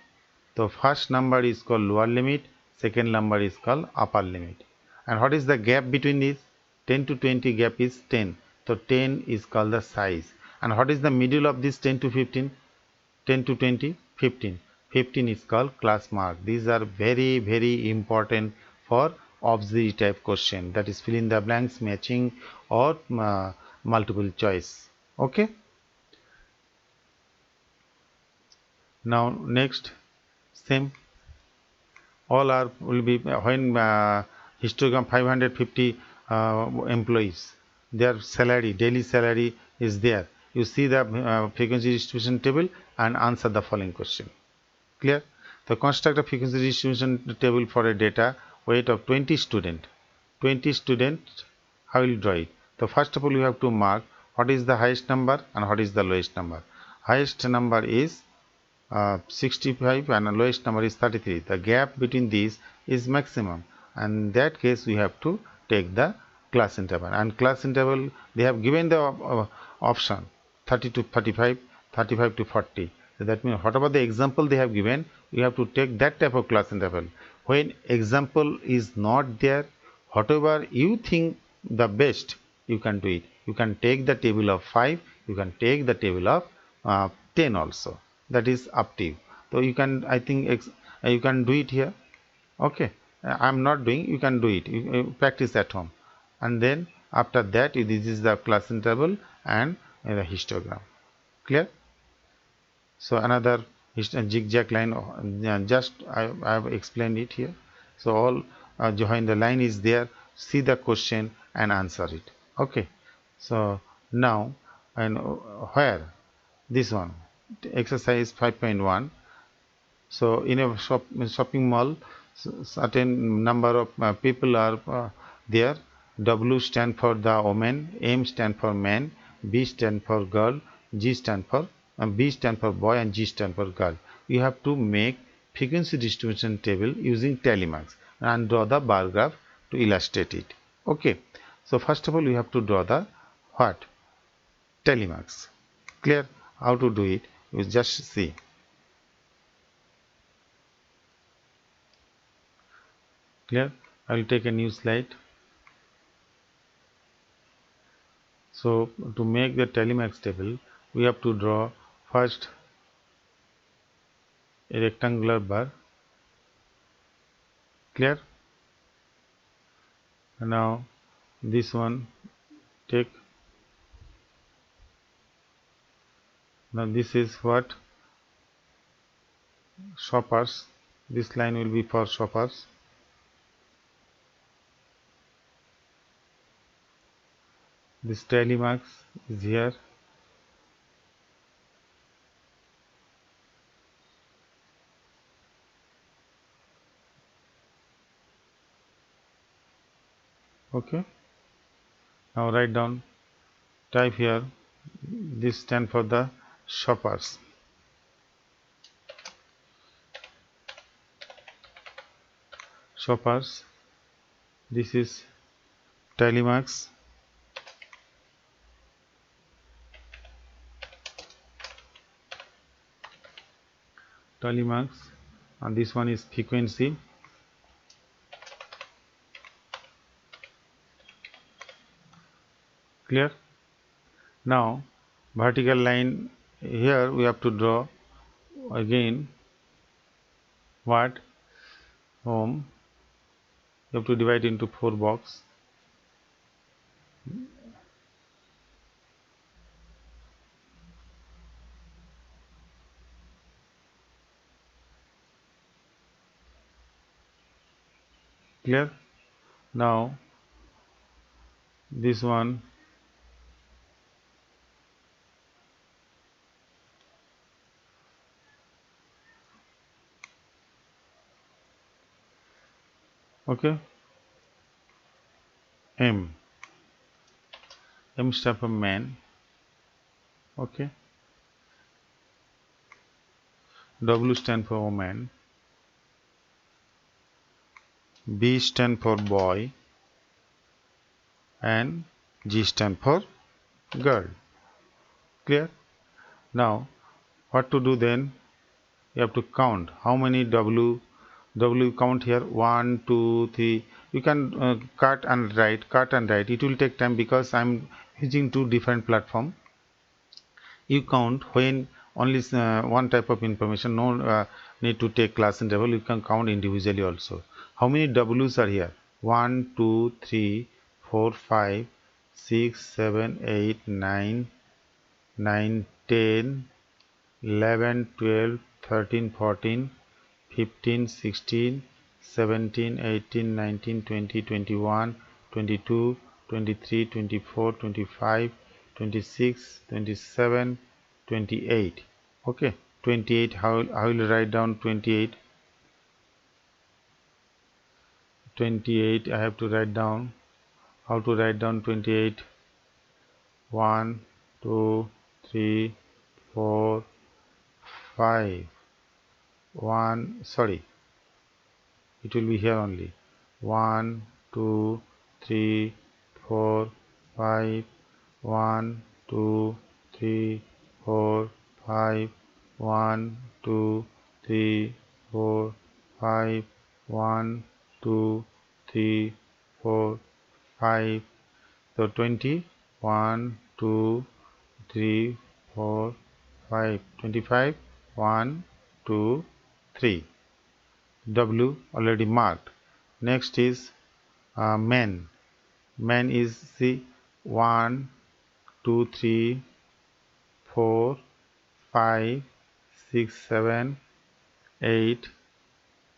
So first number is called lower limit, second number is called upper limit. And what is the gap between these? 10 to 20 gap is 10. So 10 is called the size. And what is the middle of this 10 to 15? 10 to 20, 15. 15 is called class mark. These are very important for auxiliary type question, that is fill in the blanks, matching, or multiple choice. Okay. Now next, same, all are will be when histogram 550 employees, their salary, daily salary is there. You see the frequency distribution table and answer the following question. Clear? The construct a frequency distribution table for a data weight of 20 student. 20 students, how will you draw it? So first of all, you have to mark what is the highest number and what is the lowest number. Highest number is 65 and the lowest number is 33. The gap between these is maximum, and in that case we have to take the class interval. And class interval, they have given the option 30 to 35, 35 to 40. So that means whatever the example they have given, we have to take that type of class interval. When example is not there, whatever you think the best, you can do it. You can take the table of 5, you can take the table of 10 also. That is up to you. So you can, I think you can do it here. Okay. I'm not doing, you can do it. You practice at home. And then after that, this is the class interval and the histogram. Clear? So another zigzag line, just I have explained it here. So all when the line is there, see the question and answer it. Okay. So now, and where this one, exercise 5.1. So in a shopping mall, certain number of people are there. W stand for the woman, M stand for man, B stand for girl, G stand for B stand for boy, and G stand for girl. You have to make frequency distribution table using tally marks and draw the bar graph to illustrate it. Okay. So first of all, you have to draw the what? Tally marks. Clear? How to do it? You just see. Clear? I will take a new slide. So to make the telemax table, we have to draw first a rectangular bar. Clear? Now this one take. Now this is what? Shoppers. This line will be for shoppers. This telemax is here. Okay. Now write down, type here, this stand for the shoppers. Shoppers. This is telemax. tally marks, and this one is frequency. Clear? Now vertical line, here we have to draw again what? Home. You have to divide into 4 box. Clear? Now this one, okay. M stands for man, okay. W stands for woman, B stands for boy, and G stands for girl. Clear? Now what to do then? You have to count how many W count here. 1 2 3. You can cut and write. It will take time because I'm using two different platforms. You count when only one type of information, no need to take class interval. You can count individually also. How many W's are here? 1 2 3 4 5 6 7 8 9 9 10 11 12 13 14 15 16 17 18 19 20 21 22 23 24 25 26 27 28. Okay, 28. How will write down 28? 28 I have to write down. How to write down 28? 1 2 3 4 5 1, sorry, it will be here only. 1 2 3 4 5 1 2 3 4 5 1 2 3 4 5 1 2 3 4 5. So 20. 1 2 3 4 5 25. 1 2 3. W already marked. Next is men. Men is, see, 1 2 3 4 5 6 7 8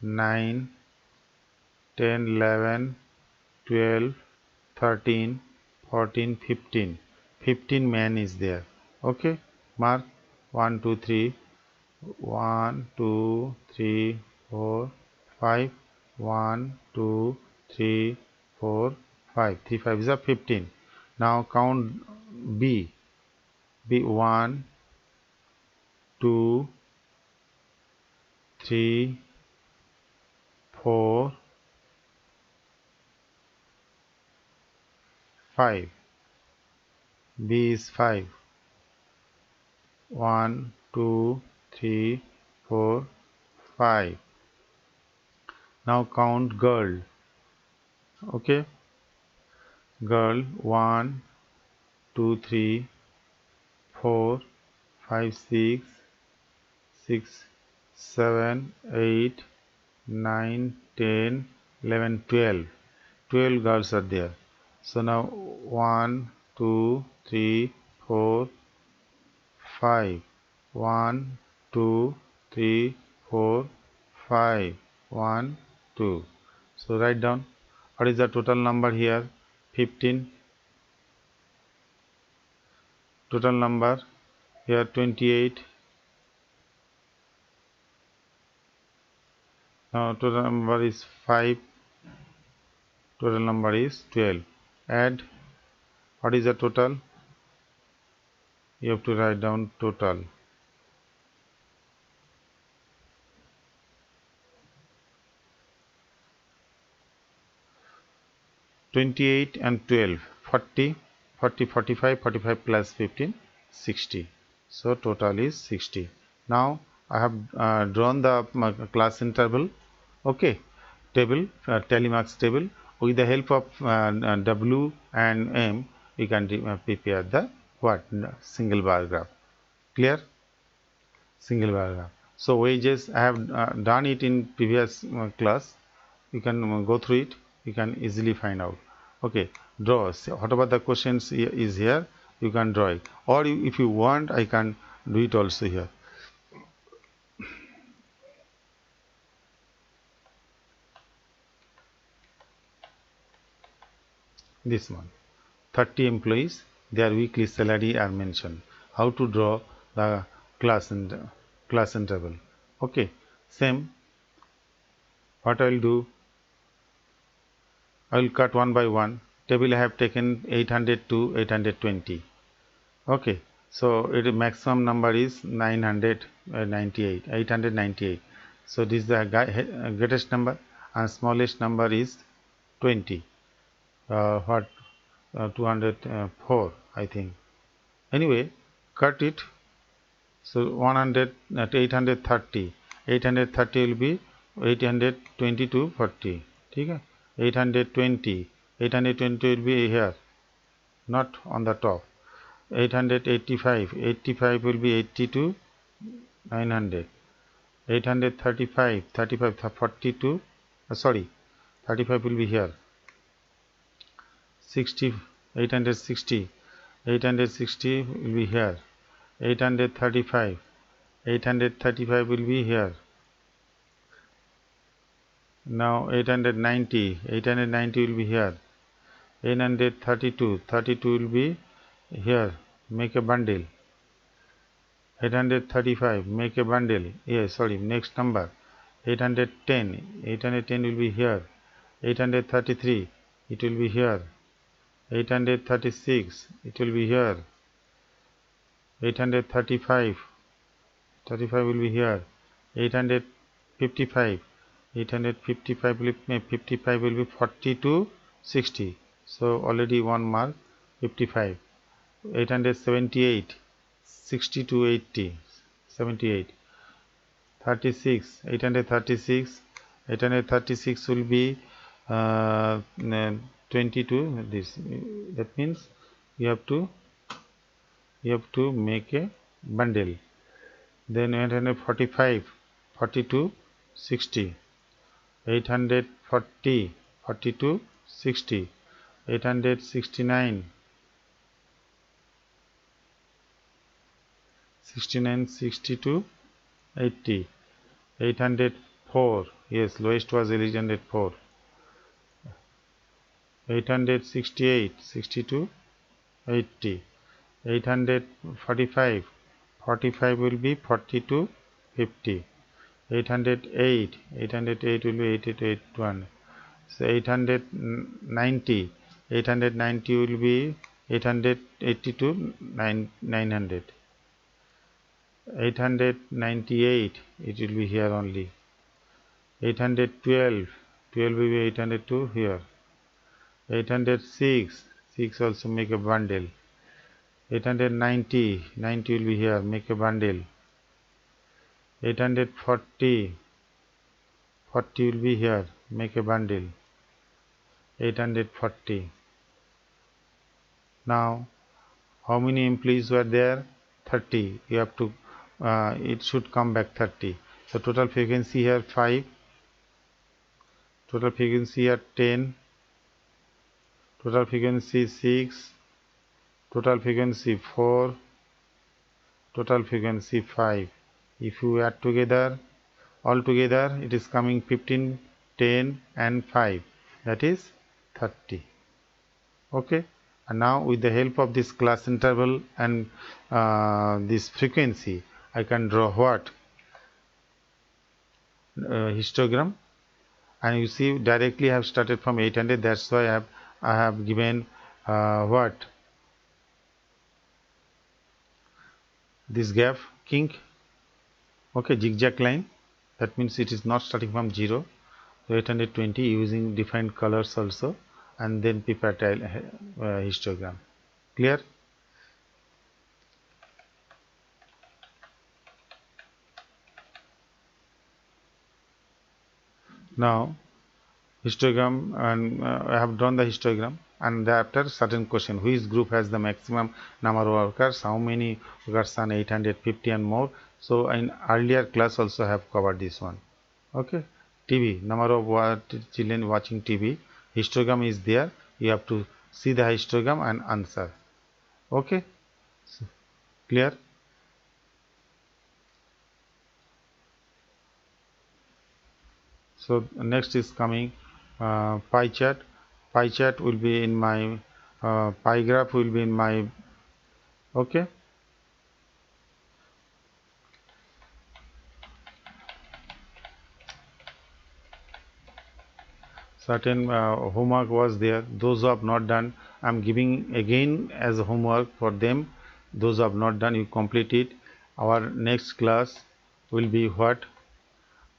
9 10 11 12 13 14 15. 15 men is there. Okay, mark. 1 2 3 1 2 3 4 5 1 2 3 4 5. 3 5 is a 15. Now count B. 1 2 3 4 5. B is 5. 1 2 3 4 5. Now count girl. Okay, girl. 1 2 3 4 5 6 6 7 8 9 10 11 12. 12 girls are there. So now 1 2 3 4 5. 1 2 3 4 5 1 2. So write down what is the total number here. 15. Total number here 28. Now total number is 5. Total number is 12. Add, what is the total? You have to write down total. 28 and 12, 40, 40, 45, 45 plus 15, 60. So total is 60. Now I have drawn the class interval, okay, table, tally marks table. With the help of W and M, we can prepare the what single bar graph. Clear? Single bar graph. So wages, I have done it in previous class. You can go through it. You can easily find out. Okay, draw. So whatever the questions is here, you can draw it. Or if you want, I can do it also here. This one. 30 employees, their weekly salary are mentioned. How to draw the class interval. Okay, same. What I will do, I will cut one by one. Table I have taken 800 to 820. Okay, so it maximum number is 998, 898. So this is the greatest number, and smallest number is 20. What 204, I think. Anyway, cut it. So 100 at 830. 830 will be 820 to 40. Okay? 820. 820 will be here, not on the top. 885. 85 will be 80 to 900. 835. 35 40 to sorry, 35 will be here. 60. 860. 860 will be here. 835. 835 will be here. Now 890 will be here. 832 will be here. Make a bundle. 835, make a bundle. Yes, sorry, next number. 810 will be here. 833, it will be here. 836, it will be here. 835 will be here. 855 will be 40 to 60. So already one mark. 55. 878, 60 to 80. 78. 36, 836 will be 20 to this. That means you have to make a bundle. Then 845, 40 to 60. 840, 40 to 60. 869, 60 to 80. 804, yes, lowest was 804. 868, 60 to 80. 845, 45 will be 40 to 50. 808, will be 80 to 81. So 890, will be 880 to 900. 898, it will be here only. 812, will be 800 to here. 806, 6 also make a bundle. 890, will be here, make a bundle. 840, will be here, make a bundle. 840. Now, how many employees were there? 30. You have to, it should come back 30. So total frequency here 5. Total frequency here 10. Total frequency 6. Total frequency 4. Total frequency 5. If you add together, all together it is coming 15, 10 and 5. That is 30. Okay. And now with the help of this class interval and this frequency, I can draw what? Histogram. And you see directly I have started from 800. That's why I have given what? This gap kink. Okay, zigzag line. That means it is not starting from 0. So 820 using different colors also, and then Pictorial histogram. Clear? Now histogram, and I have drawn the histogram, and after certain question, which group has the maximum number of workers, how many workers earn 850 and more. So in earlier class also have covered this one. Okay. TV, number of children watching TV, histogram is there, you have to see the histogram and answer. Okay, clear? So next is coming pie chart. Pie chart will be in my pie graph will be in my. Okay. Certain homework was there, those who have not done, I'm giving again as homework for them. Those who have not done, you complete it. Our next class will be what?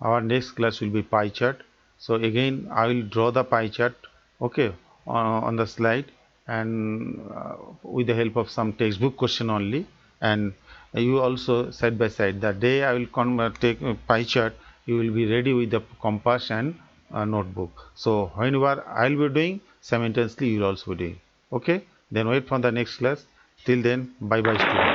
Our next class will be pie chart. So again I will draw the pie chart, okay, on the slide, and with the help of some textbook question only. And you also side by side, the day I will take pie chart, you will be ready with the compass and notebook. So whenever I will be doing, simultaneously you will also be doing. Okay, then wait for the next class. Till then, bye bye students.